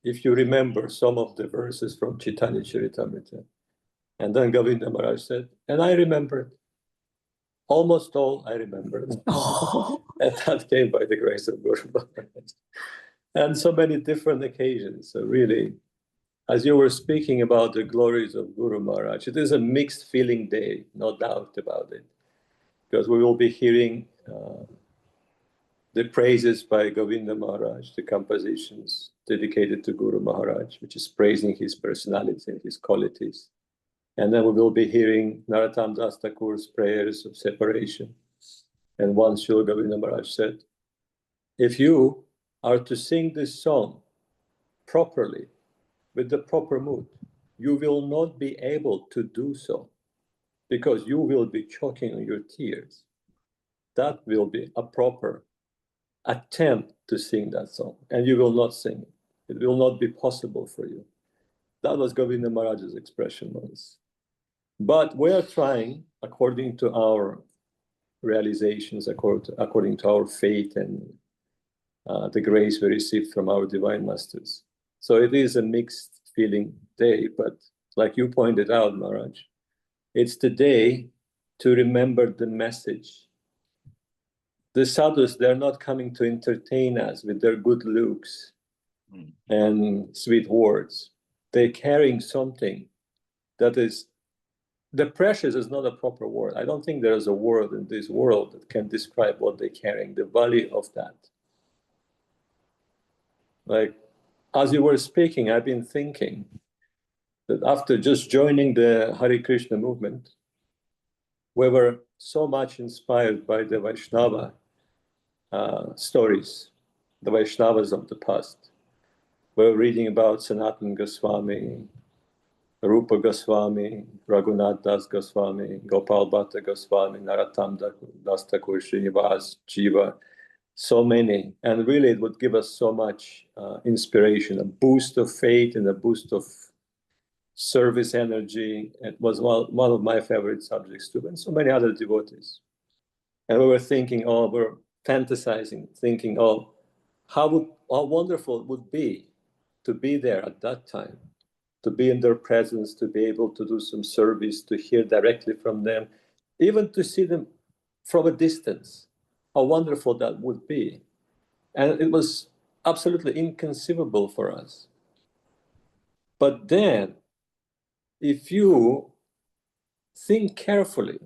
Speaker 4: if you remember some of the verses from Chaitanya Charitamrita. And then Govinda Maharaj said, and I remembered. Almost all I remembered. And that came by the grace of Guru Maharaj. And so many different occasions. So really, as you were speaking about the glories of Guru Maharaj, it is a mixed feeling day, no doubt about it. Because we will be hearing the praises by Govinda Maharaj, the compositions dedicated to Guru Maharaj, which is praising his personality and his qualities. And then we will be hearing Narottam Das Thakur's prayers of separation. And once Srila Govinda Maharaj said, if you are to sing this song properly, with the proper mood, you will not be able to do so, because you will be choking on your tears. That will be a proper attempt to sing that song, and you will not sing it. It will not be possible for you. That was Govinda Maharaj's expression once. But we are trying, according to our realizations, according to our faith and the grace we received from our divine masters. So it is a mixed feeling day, but like you pointed out, Maharaj, it's the day to remember the message the sadhus, they're not coming to entertain us with their good looks and sweet words. They're carrying something that is, the precious is not a proper word. I don't think there is a word in this world that can describe what they're carrying, the value of that. Like, as you were speaking, I've been thinking that after just joining the Hare Krishna movement, we were so much inspired by the Vaishnava stories, the Vaishnavas of the past. We were reading about Sanatana Goswami, Rupa Goswami, Raghunath Das Goswami, Gopal Bhatta Goswami, Narottam Das Thakur, Srinivas, Jiva, so many. And really it would give us so much inspiration, a boost of faith and a boost of service energy. It was one of my favorite subjects too, and so many other devotees. And we were thinking, oh, we're fantasizing, thinking, oh, how wonderful it would be to be there at that time, to be in their presence, to be able to do some service, to hear directly from them, even to see them from a distance, how wonderful that would be. And it was absolutely inconceivable for us. But then, if you think carefully,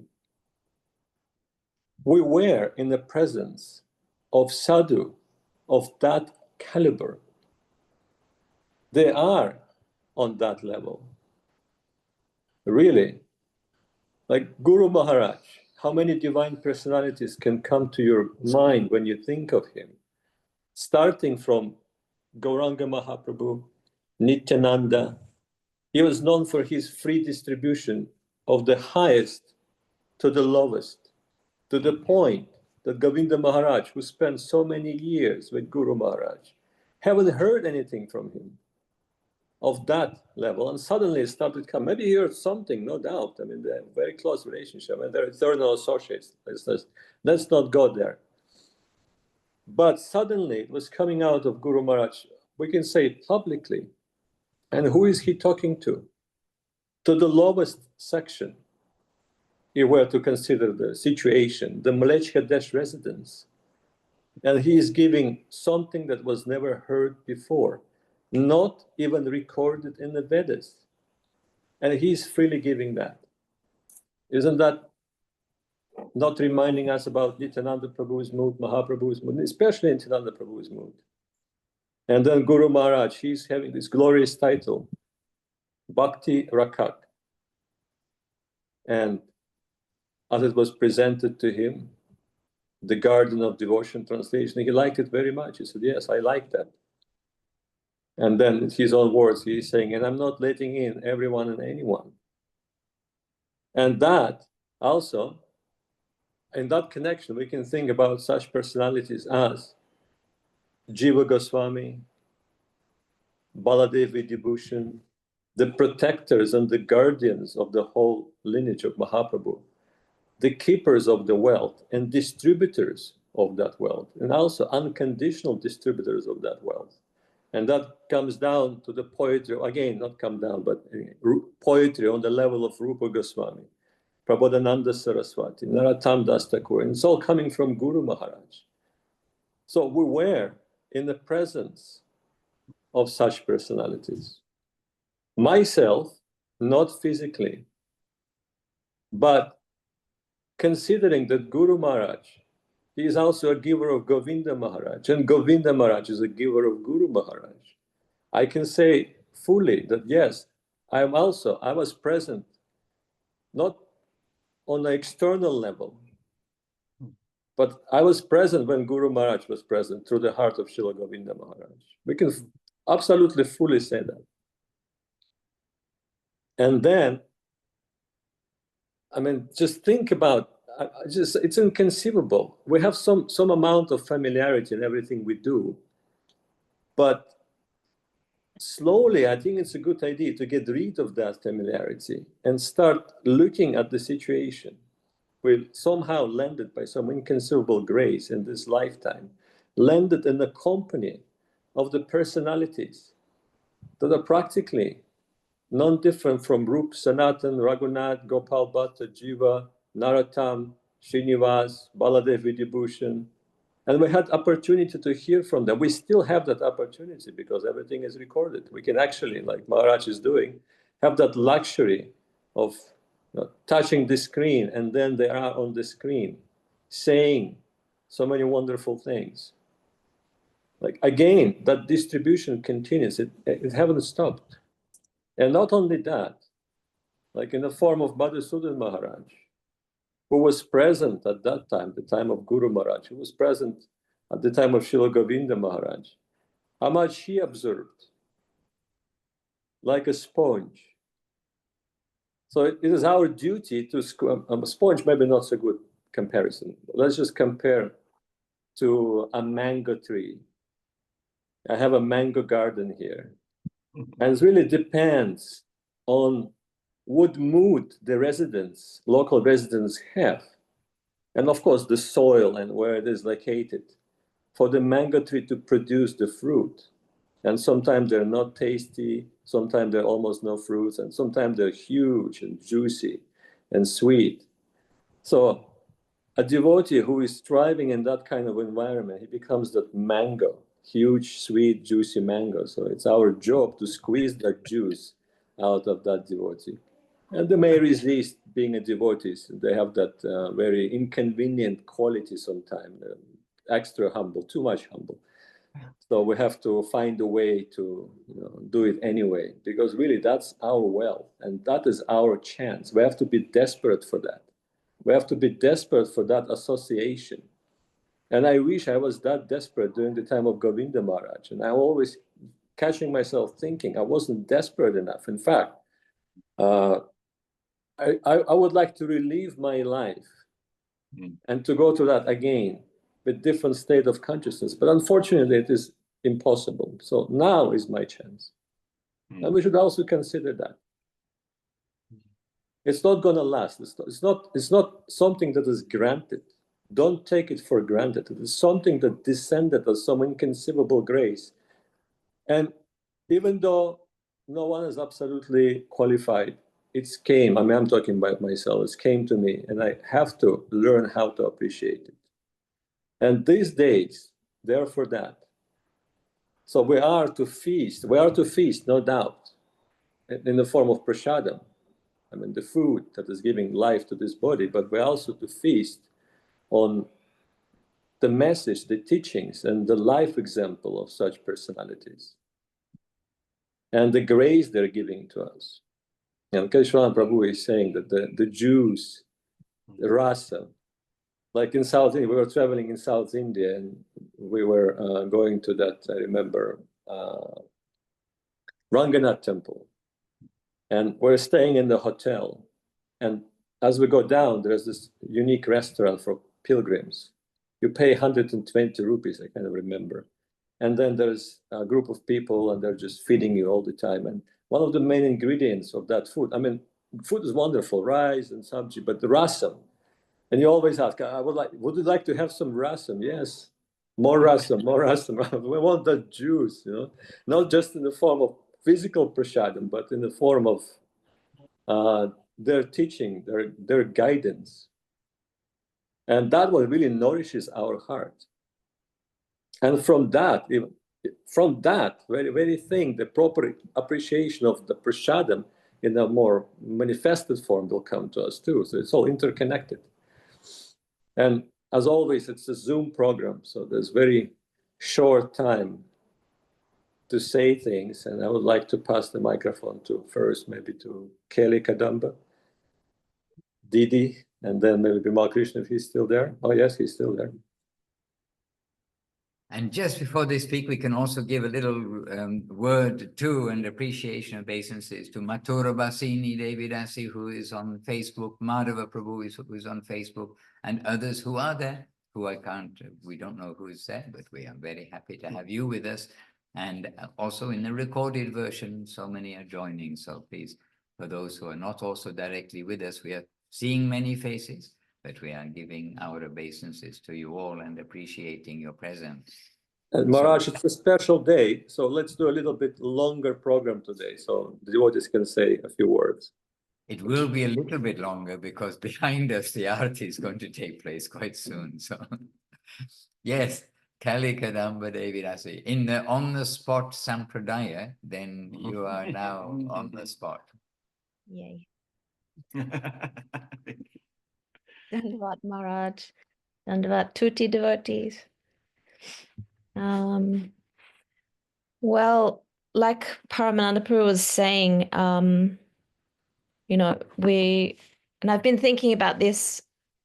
Speaker 4: we were in the presence of sadhu of that caliber. They are on that level. Really. Like Guru Maharaj, how many divine personalities can come to your mind when you think of him? Starting from Gauranga Mahaprabhu, Nityananda. He was known for his free distribution of the highest to the lowest, to the point that Govinda Maharaj, who spent so many years with Guru Maharaj, haven't heard anything from him of that level, and suddenly it started coming. Maybe he heard something, no doubt. I mean, they're very close relationship, and they're eternal associates. Let's not go there. But suddenly it was coming out of Guru Maharaj, we can say it publicly. And who is he talking to? To the lowest section, if you were to consider the situation, the Malech Hadesh residents. And he is giving something that was never heard before, not even recorded in the Vedas. And he's freely giving that. Isn't that not reminding us about Nityananda Prabhu's mood, Mahaprabhu's mood, especially Nityananda Prabhu's mood? And then Guru Maharaj, he's having this glorious title, Bhakti Raksak. And as it was presented to him, the Garden of Devotion translation, he liked it very much. He said, yes, I like that. And then in his own words, he's saying, and I'm not letting in everyone and anyone. And that also, in that connection, we can think about such personalities as Jiva Goswami, Baladev Vidyabhushan, the protectors and the guardians of the whole lineage of Mahaprabhu, the keepers of the wealth and distributors of that wealth, and also unconditional distributors of that wealth. And that comes down to the poetry, again, not come down, but poetry on the level of Rupa Goswami, Prabodhananda Saraswati, Narottam Das Thakur, and it's all coming from Guru Maharaj. So we were in the presence of such personalities. Myself, not physically, but considering that Guru Maharaj, he is also a giver of Govinda Maharaj, and Govinda Maharaj is a giver of Guru Maharaj. I can say fully that yes, I was present, not on an external level, but I was present when Guru Maharaj was present through the heart of Srila Govinda Maharaj. We can absolutely fully say that. And then, I mean, just think about, it's inconceivable. We have some amount of familiarity in everything we do, but slowly, I think it's a good idea to get rid of that familiarity and start looking at the situation. We'll somehow landed by some inconceivable grace in this lifetime, landed in the company of the personalities that are practically non-different from Rup, Sanatan, Raghunath, Gopal Bhatta, Jiva, Narottam, Srinivas, Baladev Vidyabhushan, And we had opportunity to hear from them. We still have that opportunity because everything is recorded. We can actually, like Maharaj is doing, have that luxury of touching the screen, and then they are on the screen saying so many wonderful things. Like again, that distribution continues. It haven't stopped. And not only that, like in the form of Madhusudan Maharaj, who was present at that time, the time of Guru Maharaj, who was present at the time of Srila Govinda Maharaj, how much he observed, like a sponge. So it is our duty to, a sponge maybe not so good comparison. Let's just compare to a mango tree. I have a mango garden here. And it really depends on what mood the residents, local residents have. And of course, the soil and where it is located for the mango tree to produce the fruit. And sometimes they're not tasty, sometimes there are almost no fruits, and sometimes they're huge and juicy and sweet. So a devotee who is thriving in that kind of environment, he becomes that mango, huge, sweet, juicy mango. So it's our job to squeeze that juice out of that devotee. And they may resist being a devotee. They have that very inconvenient quality sometimes, extra humble, too much humble. So we have to find a way to do it anyway, because really that's our wealth and that is our chance. We have to be desperate for that. We have to be desperate for that association. And I wish I was that desperate during the time of Govinda Maharaj. And I'm always catching myself thinking I wasn't desperate enough. In fact, I would like to relive my life and to go to that again with different state of consciousness. But unfortunately, it is impossible. So now is my chance. And we should also consider that. It's not going to last. It's not something that is granted. Don't take it for granted. It is something that descended as some inconceivable grace. And even though no one is absolutely qualified, it came. I mean, I'm talking about myself. It came to me, and I have to learn how to appreciate it. And these days, they're for that. So we are to feast. We are to feast, no doubt, in the form of prasadam. I mean, the food that is giving life to this body, but we're also to feast on the message, the teachings, and the life example of such personalities, and the grace they're giving to us. And Krishna Prabhu is saying that the Jews, the rasa, like in South India, we were traveling in South India, and we were going to that, I remember, Ranganath temple. And we're staying in the hotel. And as we go down, there's this unique restaurant for pilgrims. You pay 120 rupees, I kind of remember. And then there's a group of people and they're just feeding you all the time. And one of the main ingredients of that food, I mean, food is wonderful, rice and sabji, but the rasam. And you always ask, would you like to have some rasam? Yes, more rasam, more rasam. We want that juice, not just in the form of physical prasadam, but in the form of their teaching, their guidance. And that what really nourishes our heart. And from that very, very thing, the proper appreciation of the prasadam in a more manifested form will come to us too. So it's all interconnected. And as always, it's a Zoom program, so there's very short time to say things, and I would like to pass the microphone to first maybe to Kelly Kadamba, Didi, and then maybe Bimal Krishna if he's still there. Oh yes, he's still there.
Speaker 1: And just before they speak, we can also give a little word to and appreciation of obeisances to Mathura Basini Devidasi, who is on Facebook, Madhava Prabhu who is on Facebook, and others who are there, who we don't know who is there, but we are very happy to have you with us. And also in the recorded version, so many are joining. So please, for those who are not also directly with us, we are seeing many faces, but we are giving our obeisances to you all and appreciating your presence.
Speaker 4: And Maharaj, it's a special day, so let's do a little bit longer program today, so the devotees can say a few words.
Speaker 1: It will be a little bit longer because behind us, the arati is going to take place quite soon. So Yes, Kali Kadamba Devi Rasi. In the on the spot sampradaya, then you are now on the spot.
Speaker 6: Yay. Dandavat Maharaj, Dandavat Tuti devotees. Well, like Paramananda Prabhu was saying, you know, and I've been thinking about this,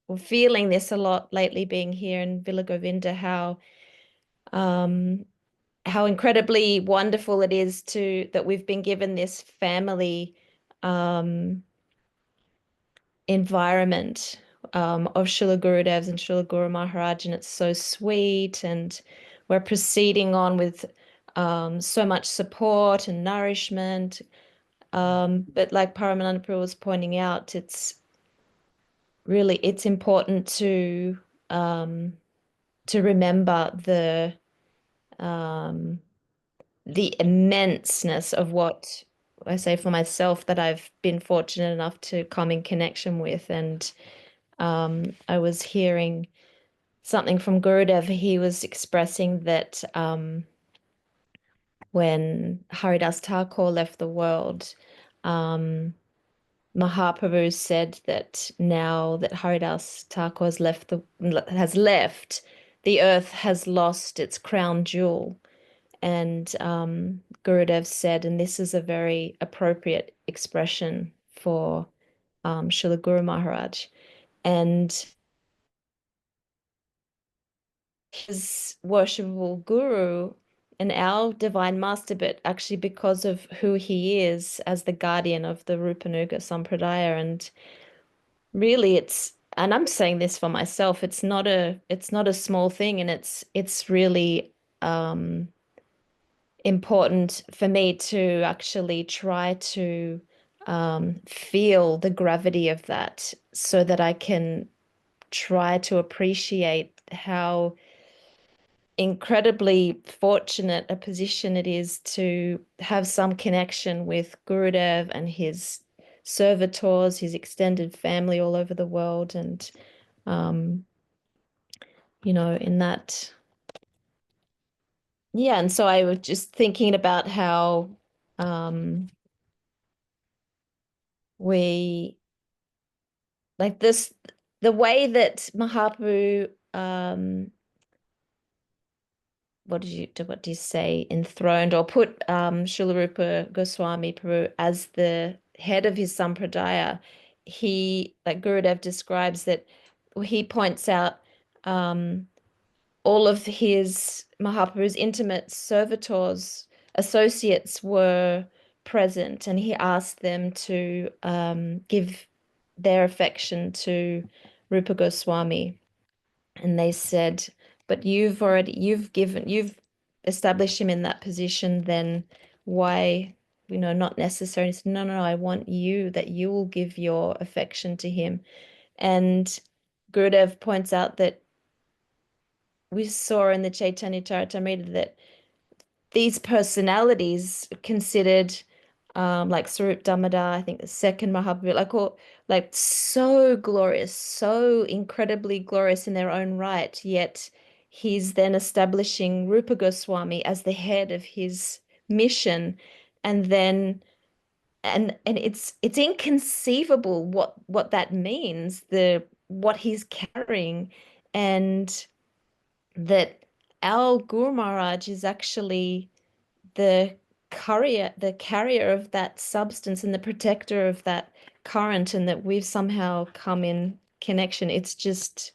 Speaker 6: or feeling this a lot lately, being here in Villa Govinda, how incredibly wonderful it is that we've been given this family environment of Srila Gurudev's and Srila Guru Maharaj, and it's so sweet, and we're proceeding on with so much support and nourishment. But like Paramananda Prabhu was pointing out, it's important to remember the immenseness of what I say for myself, that I've been fortunate enough to come in connection with. And I was hearing something from Gurudev. He was expressing that when Haridas Thakur left the world, Mahaprabhu said that now that Haridas Thakur has left, the earth has lost its crown jewel. And Gurudev said, and this is a very appropriate expression for Srila Guru Maharaj, and his worshipable guru and our divine master, but actually because of who he is as the guardian of the Rupa Nuga sampradaya. And really, and I'm saying this for myself, it's not a small thing, and it's really important for me to actually try to feel the gravity of that, so that I can try to appreciate how incredibly fortunate a position it is to have some connection with Gurudev and his servitors, his extended family all over the world. And you know, in that, yeah. And so I was just thinking about how we, like this, the way that Mahaprabhu what do you say, enthroned or put Srila Rupa Goswami Prabhu as the head of his sampradaya. He, like Gurudev describes, that he points out all of his Mahaprabhu's intimate servitors, associates, were present, and he asked them to give their affection to Rupa Goswami. And they said, but you've established him in that position, then why, you know, not necessarily. Said, no, I want you, that you will give your affection to him. And Gurudev points out that we saw in the Chaitanya Charitamrita that these personalities considered like Sarup Damodar, I think the second Mahaprabhu, like so glorious, so incredibly glorious in their own right, yet he's then establishing Rupa Goswami as the head of his mission. And then and it's inconceivable what that means, what he's carrying, and that our Guru Maharaj is actually the carrier of that substance and the protector of that current, and that we've somehow come in connection. It's just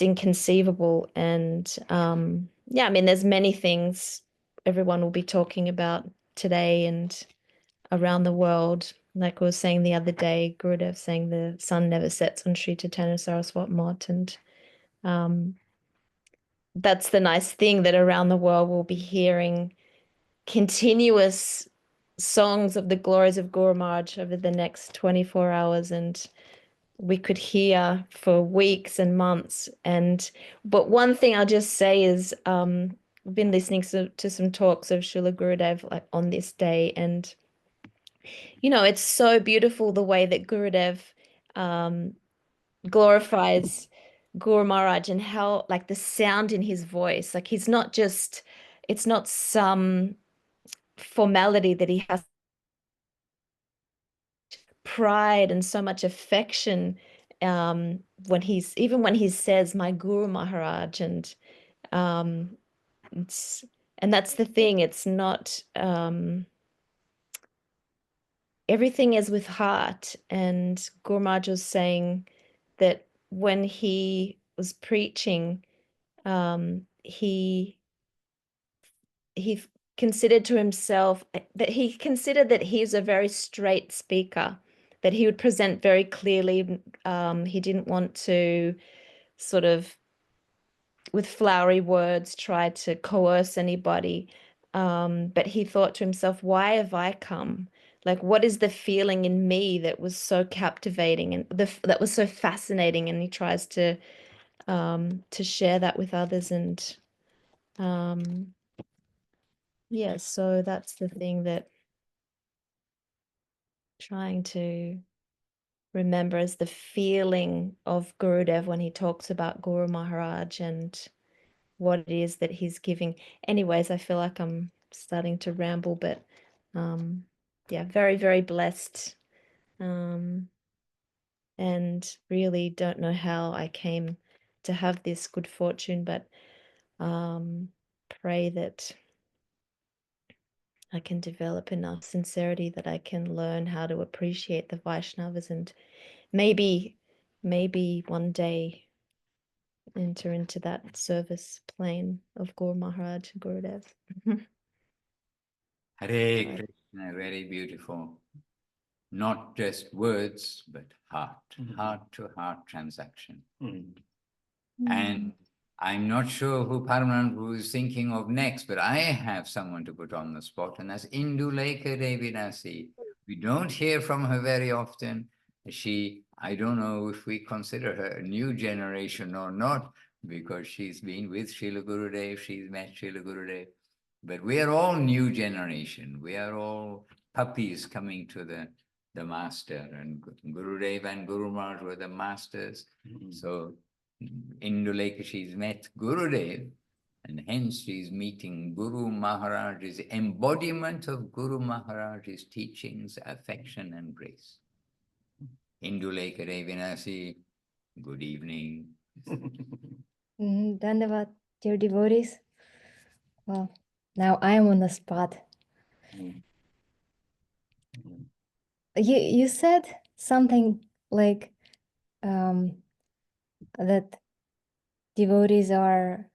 Speaker 6: inconceivable. And yeah, I mean, there's many things everyone will be talking about today and around the world. Like I was saying the other day, Gurudev saying the sun never sets on Sri Chaitanya Saraswat Math, and that's the nice thing, that around the world we'll be hearing continuous songs of the glories of Guru Maharaj over the next 24 hours, and we could hear for weeks and months. But one thing I'll just say is I've been listening to some talks of Srila Gurudev, like on this day, and you know, it's so beautiful the way that Gurudev glorifies Guru Maharaj and how, like, the sound in his voice, like he's not just, it's not some formality that he has, pride and so much affection when he says my Guru Maharaj, and that's the thing, it's not everything is with heart. And Guru Maharaj was saying that when he was preaching, he considered to himself that he's a very straight speaker, that he would present very clearly. He didn't want to sort of, with flowery words, try to coerce anybody. But he thought to himself, why have I come? Like, what is the feeling in me that was so captivating and that was so fascinating? And he tries to share that with others. And yeah, so that's the thing, that trying to remember as the feeling of Gurudev when he talks about Guru Maharaj and what it is that he's giving. Anyways, I feel like I'm starting to ramble, but yeah, very, very blessed. And really don't know how I came to have this good fortune, but pray that I can develop enough sincerity that I can learn how to appreciate the Vaishnavas, and maybe one day enter into that service plane of Guru Maharaj and Gurudev.
Speaker 1: Hare Krishna, very beautiful. Not just words, but heart, heart to heart transaction. And I'm not sure who Paramananda is thinking of next, but I have someone to put on the spot, and that's Indulekha Devinasi. We don't hear from her very often. I don't know if we consider her a new generation or not, because she's been with Srila Gurudev, she's met Srila Gurudev. But we are all new generation. We are all puppies coming to the master, and Gurudev and Guru Maharaj were the masters. So Indulekha, she's met Gurudev, and hence she's meeting Guru Maharaj's embodiment of Guru Maharaj's teachings, affection and grace. Indulekha Devinasi, good evening.
Speaker 7: Dandavad, dear devotees. Well, now I am on the spot. You said something like that devotees are,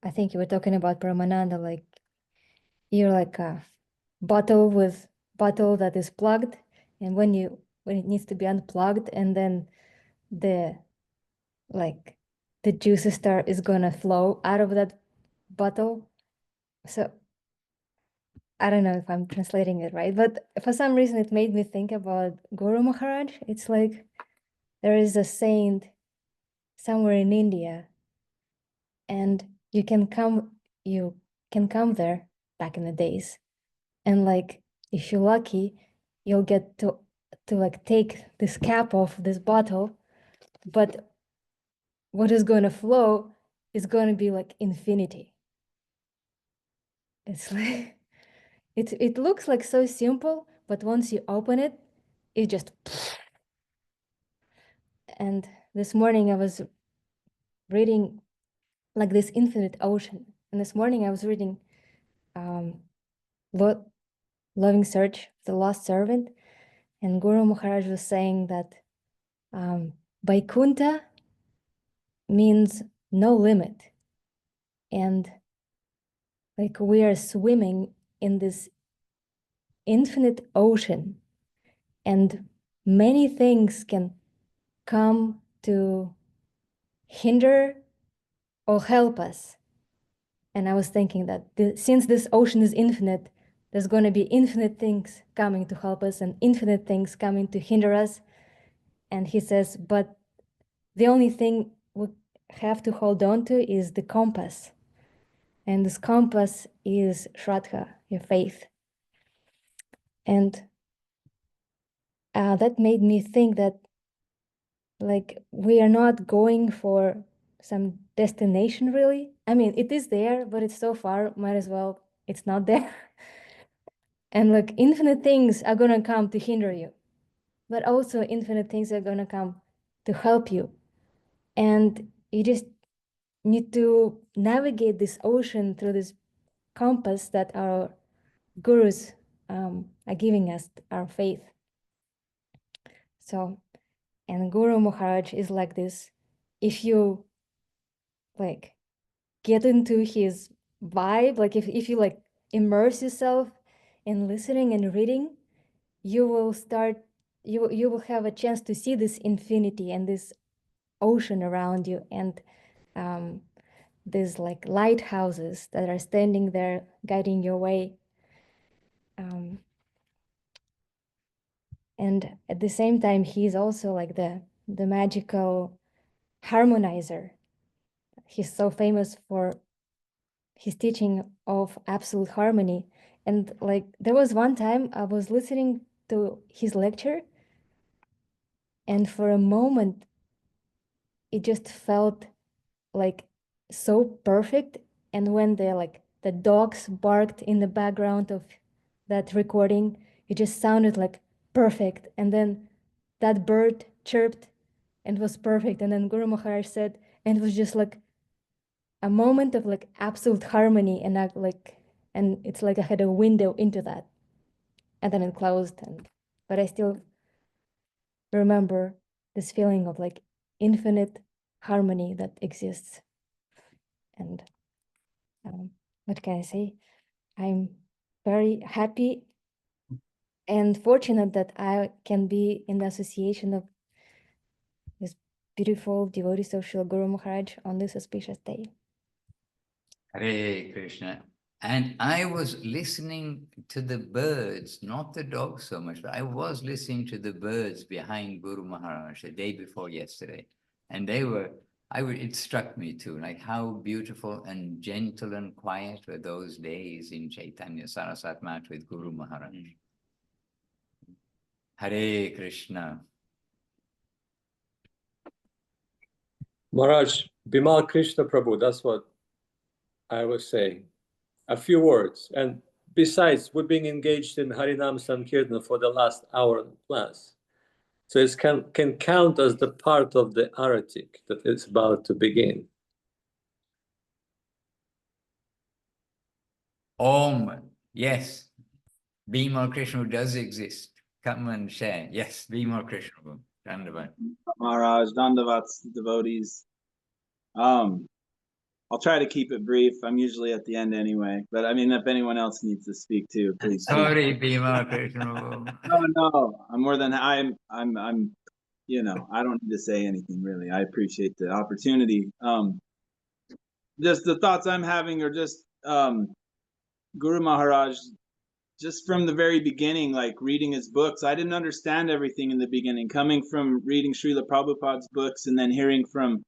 Speaker 7: I think you were talking about Paramananda, like you're like a bottle that is plugged, and when it needs to be unplugged, and then the juice is gonna flow out of that bottle. So I don't know if I'm translating it right, but for some reason it made me think about Guru Maharaj. It's like there is a saint somewhere in India, and you can come there back in the days, and like if you're lucky, you'll get to like take this cap off this bottle, but what is going to flow is going to be like infinity. It's like it looks like so simple, but once you open it, it just. And this morning I was reading like this infinite ocean, and this morning I was reading Loving Search of the Lost Servant, and Guru Maharaj was saying that Vaikuntha means no limit, and like we are swimming in this infinite ocean, and many things can come to hinder or help us. And I was thinking that since this ocean is infinite, there's going to be infinite things coming to help us and infinite things coming to hinder us. And he says, but the only thing we have to hold on to is the compass. And this compass is Shraddha, your faith. And that made me think that like we are not going for some destination really. I mean, it is there, but it's so far, might as well, it's not there. And like infinite things are gonna come to hinder you, but also infinite things are gonna come to help you. And you just need to navigate this ocean through this compass that our gurus are giving us, our faith. So, and Guru Maharaj is like this. If you like get into his vibe, like if you like immerse yourself in listening and reading, you will start, you will have a chance to see this infinity and this ocean around you, and these like lighthouses that are standing there guiding your way. And at the same time, he's also like the magical harmonizer. He's so famous for his teaching of absolute harmony. And like there was one time I was listening to his lecture, and for a moment it just felt like so perfect. And when the dogs barked in the background of that recording, it just sounded like perfect. And then that bird chirped and was perfect. And then Guru Maharaj said, and it was just like a moment of like absolute harmony. And and it's like I had a window into that, and then it closed. But I still remember this feeling of like infinite harmony that exists. And what can I say? I'm very happy and fortunate that I can be in the association of this beautiful devotees of Srila Guru Maharaj on this auspicious day.
Speaker 1: Hare Krishna. And I was listening to the birds, not the dogs so much, but I was listening to the birds behind Guru Maharaj the day before yesterday. And it struck me too, like how beautiful and gentle and quiet were those days in Chaitanya Saraswat Math with Guru Maharaj. Hare Krishna.
Speaker 4: Maharaj, Bimal Krishna Prabhu, that's what I was saying. A few words. And besides, we're being engaged in Harinam Sankirtan for the last hour plus. So it can count as the part of the Aratik that is about to begin.
Speaker 1: Om, yes. Bimal Krishna does exist. Come and share. Yes, Bimal Krishna. Dandavat.
Speaker 8: Maharaj, Dandavats, devotees. I'll try to keep it brief. I'm usually at the end anyway, but I mean, if anyone else needs to speak too, please.
Speaker 1: Sorry, Bimal Krishna.
Speaker 8: No, I'm more than I'm. You know, I don't need to say anything really. I appreciate the opportunity. Just the thoughts I'm having are just Guru Maharaj. Just from the very beginning, like reading his books, I didn't understand everything in the beginning. Coming from reading Srila Prabhupada's books and then hearing from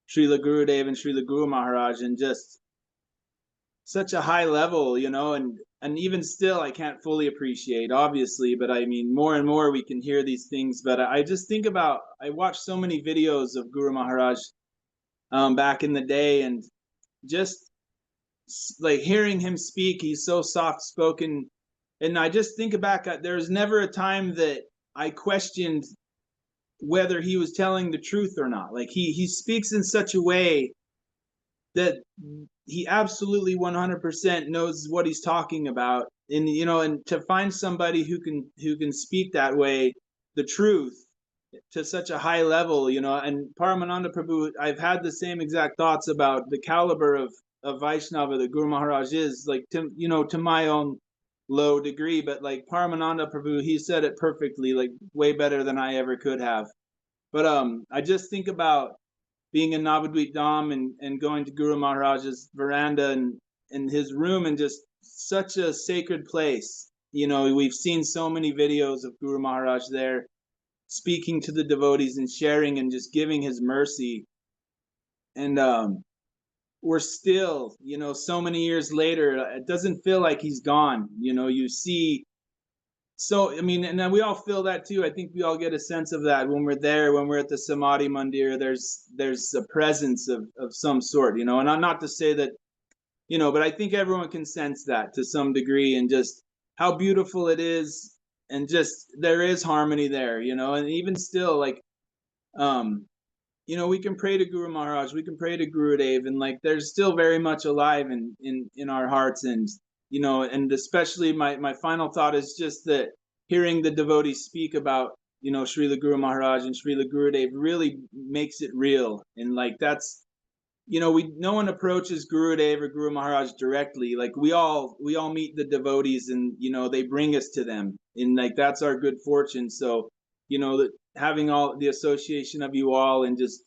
Speaker 8: Srila Gurudev and Srila Guru Maharaj, and just such a high level, you know, and even still I can't fully appreciate, obviously, but I mean, more and more we can hear these things. But I just think about, I watched so many videos of Guru Maharaj back in the day, and just like hearing him speak, he's so soft spoken. And I just think back, there's never a time that I questioned whether he was telling the truth or not. Like he speaks in such a way that he absolutely 100% knows what he's talking about. And you know, and to find somebody who can speak that way, the truth, to such a high level, you know. And Paramananda Prabhu, I've had the same exact thoughts about the caliber of Vaishnava that Guru Maharaj is, like, to, you know, to my own low degree, but like Paramananda Prabhu, he said it perfectly, like way better than I ever could have. But I just think about being in Navadvip Dham and going to Guru Maharaj's veranda and his room, and just such a sacred place. You know, we've seen so many videos of Guru Maharaj there speaking to the devotees and sharing and just giving his mercy. And we're still, you know, so many years later, it doesn't feel like he's gone. You know, you see so, I mean, and we all feel that too. I think we all get a sense of that when we're there, when we're at the Samadhi Mandir, there's a presence of some sort, you know, and not to say that, you know, but I think everyone can sense that to some degree, and just how beautiful it is. And just, there is harmony there, you know, and even still, like, you know, we can pray to Guru Maharaj, we can pray to Gurudev, and like, there's still very much alive in our hearts. And, you know, and especially my final thought is just that hearing the devotees speak about, you know, Srila Guru Maharaj and Srila Gurudev really makes it real. And like, that's, you know, no one approaches Gurudev or Guru Maharaj directly. Like, we all meet the devotees, and, you know, they bring us to them, and like, that's our good fortune. So, you know, that having all the association of you all, and just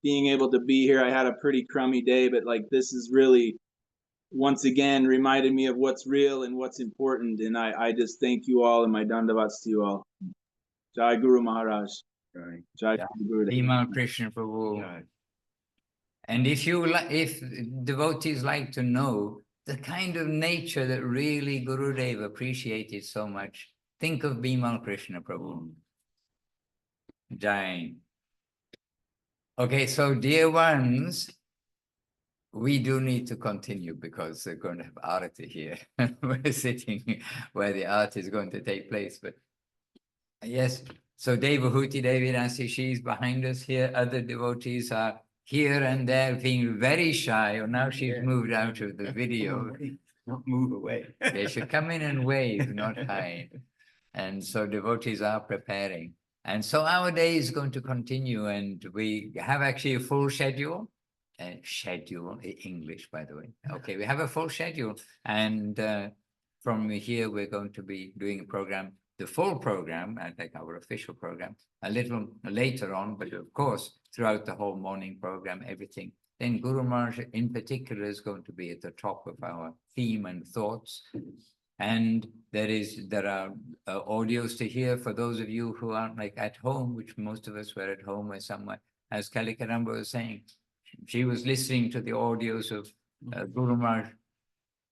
Speaker 8: being able to be here. I had a pretty crummy day, but like, this is really, once again, reminded me of what's real and what's important. And I just thank you all, and my dandavats to you all. Jai Guru Maharaj.
Speaker 2: Right.
Speaker 8: Jai
Speaker 1: Yeah.
Speaker 8: Gurudev.
Speaker 1: Bhima Krishna Prabhu.
Speaker 2: Right.
Speaker 1: And if devotees like to know the kind of nature that really Gurudev appreciated so much, think of Bimal Krishna Prabhu. Jai. Okay, so dear ones, we do need to continue because they're going to have arati here. We're sitting where the art is going to take place. But yes, so Devahuti Devirasi, she's behind us here. Other devotees are here and there, being very shy. Or now she's moved out of the video.
Speaker 2: Not move away.
Speaker 1: They should come in and wave, not hide. And so devotees are preparing. And so our day is going to continue, and we have actually a full schedule. English, by the way. Okay, we have a full schedule. And from here, we're going to be doing a program, the full program, like our official program, a little later on, but of course, throughout the whole morning program, everything. Then Guru Maharaj in particular is going to be at the top of our theme and thoughts. And there are audios to hear for those of you who aren't like at home, which most of us were at home or somewhere. As Kalikaramba was saying, she was listening to the audios of Guru Maharaj,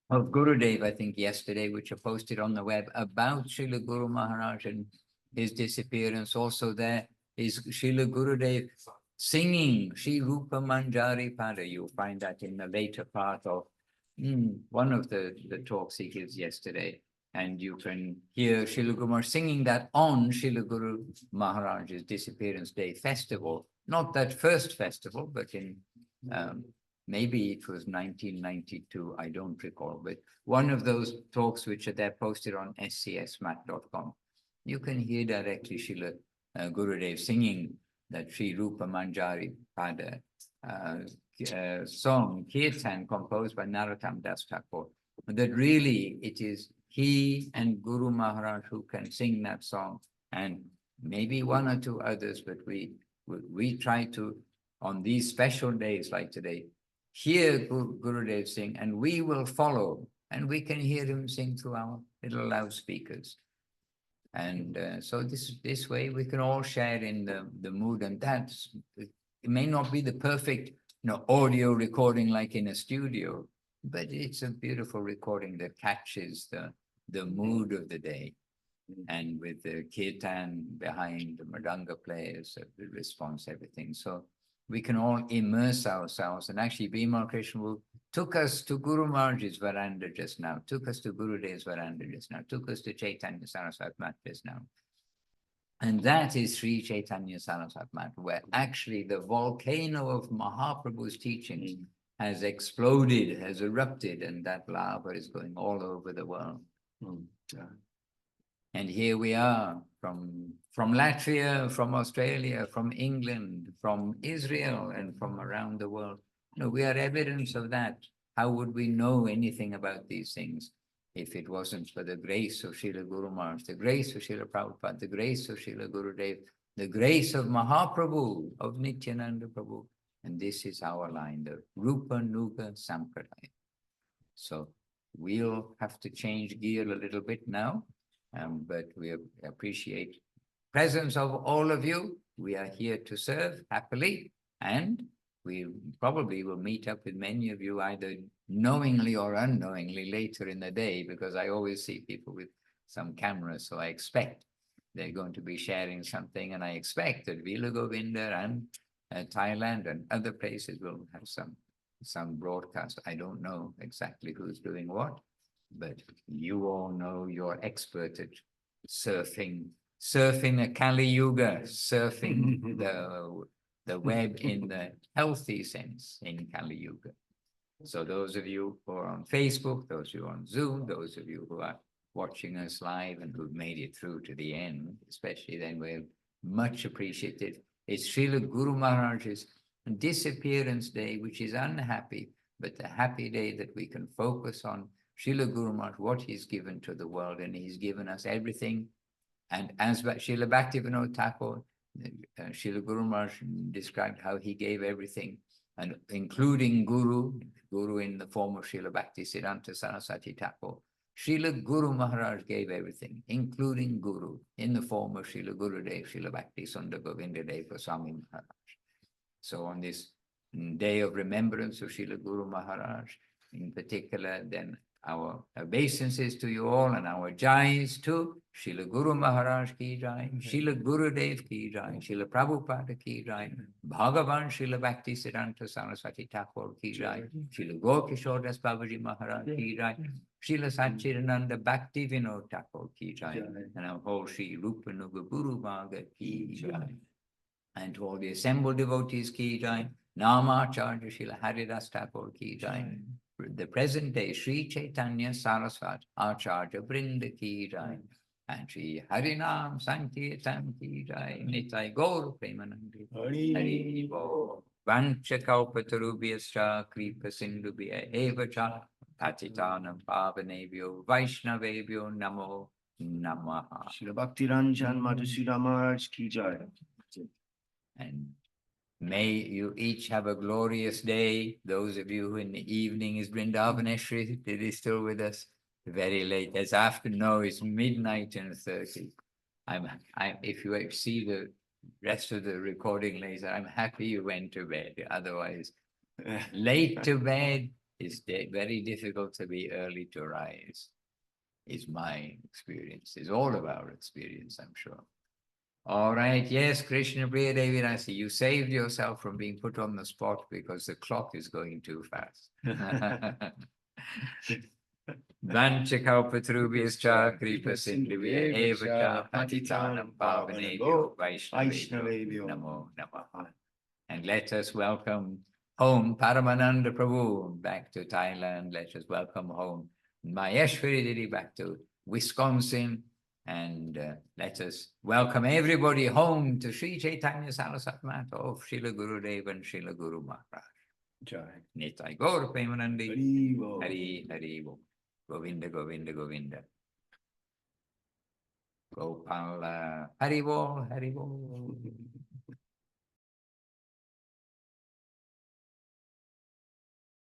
Speaker 1: of Gurudev, I think yesterday, which are posted on the web about Srila Guru Maharaj and his disappearance. Also there is Srila Gurudev singing Shri Rupa Manjari Pada. You'll find that in the later part of one of the talks he gives yesterday. And you can hear Srila Guru Maharaj singing that on Srila Guru Maharaj's Disappearance Day festival. Not that first festival, but in maybe it was 1992, I don't recall, but one of those talks which are there posted on scsmat.com. You can hear directly Srila Gurudev singing that Sri Rupa Manjari Pada song, Kirtan, composed by Narottam Das Thakur. That really it is he and Guru Maharaj who can sing that song, and maybe one or two others, but we try to, on these special days like today, hear Gurudev sing, and we will follow, and we can hear him sing through our little loudspeakers. And so this way we can all share in the mood, and that's, it may not be the perfect audio recording like in a studio, but it's a beautiful recording that catches the mood of the day. And with the kirtan behind, the mridanga players, the response, everything. So we can all immerse ourselves. And actually, Bimal Krishna took us to Guru Maharaj's veranda just now, took us to Gurudev's veranda just now, took us to Chaitanya Saraswat Math just now. And that is Sri Chaitanya Saraswat Math, where actually the volcano of Mahaprabhu's teachings has exploded, has erupted, and that lava is going all over the world. And here we are from Latvia, from Australia, from England, from Israel, and from around the world. We are evidence of that. How would we know anything about these things if it wasn't for the grace of Srila Guru Maharaj, the grace of Srila Prabhupada, the grace of Srila Gurudev, the grace of Mahaprabhu, of Nityananda Prabhu? And this is our line, the Rupa Nuga sampradaya. So we'll have to change gear a little bit now. But we appreciate presence of all of you. We are here to serve happily, and we probably will meet up with many of you either knowingly or unknowingly later in the day, because I always see people with some cameras, so I expect they're going to be sharing something, and I expect that Srila Govinda and Thailand and other places will have some broadcast. I don't know exactly who's doing what, but you all know you're expert at surfing the Kali Yuga, surfing the web in the healthy sense in Kali Yuga. So those of you who are on Facebook, those of you on Zoom, those of you who are watching us live and who've made it through to the end, especially then, we're much appreciated. It's Srila Guru Maharaj's disappearance day, which is unhappy, but the happy day that we can focus on Srila Guru Maharaj, what he's given to the world, and he's given us everything. And as Srila Bhakti Thakur, Srila Guru Maharaj described how he gave everything, and including Guru in the form of Srila Bhakti Saraswati Thakur. Srila Guru Maharaj gave everything, including Guru, in the form of Srila Gurudev, Srila Bhakti Sundar Govinda Dev-Goswami Maharaj. So on this day of remembrance of Srila Guru Maharaj, in particular, then our obeisances to you all, and our jais to Srila Guru Maharaj ki jai, Srila Gurudev ki jai, Srila Prabhupada ki jai, Bhagavan Srila Bhakti Siddhanta Saraswati Thakur ki jai, Srila Gokishore Das Babaji Maharaj ki jai, Srila Satchidananda Bhakti Vinod Thakur ki jai, and our whole Sri Rupa Nuga Goswami ki jai. And to all the assembled devotees ki jai, Namacharya Srila Haridas Thakur ki jai. The present day Sri Chaitanya Saraswat Acharya Vrinda ki jai, and Sri Harinam Sankirtan ki jai, Nitai Gaur Premanandi Hari Bo Vancha Kalpatarubhyascha Kripa Sindhubhya Evacha Patitanam Pavanebhyo Vaishnavebhyo Namo Namaha.
Speaker 2: Srila Bhakti Ranjan Madhusudan Maharaj ki jai.
Speaker 1: And may you each have a glorious day. Those of you who in the evening is Vrindavaneshri, it is still with us very late. As afternoon, no, it's midnight and 30. If you see the rest of the recording later, I'm happy you went to bed. Otherwise, late to bed is very difficult to be early to rise. Is my experience. It's all of our experience, I'm sure. All right, yes, Krishna Priya Devi Rasi, you saved yourself from being put on the spot because the clock is going too fast. Vanchakalpatrubhyascha kripa sindhubhya evacha patitanam pavanebhyo Vaishnavebhyo Namo Namaha. And let us welcome home Paramananda Prabhu back to Thailand. Let us welcome home Maheshwari Didi back to Wisconsin. And let us welcome everybody home to Sri Chaitanya Saraswat Math of Srila Gurudev and Srila Guru Maharaj.
Speaker 2: Jai.
Speaker 1: Nitai Gaur Premanandi.
Speaker 2: Hari Bo.
Speaker 1: Hari Hari Bo. Govinda Govinda Govinda. Gopala Hari Bo. Hari Bo.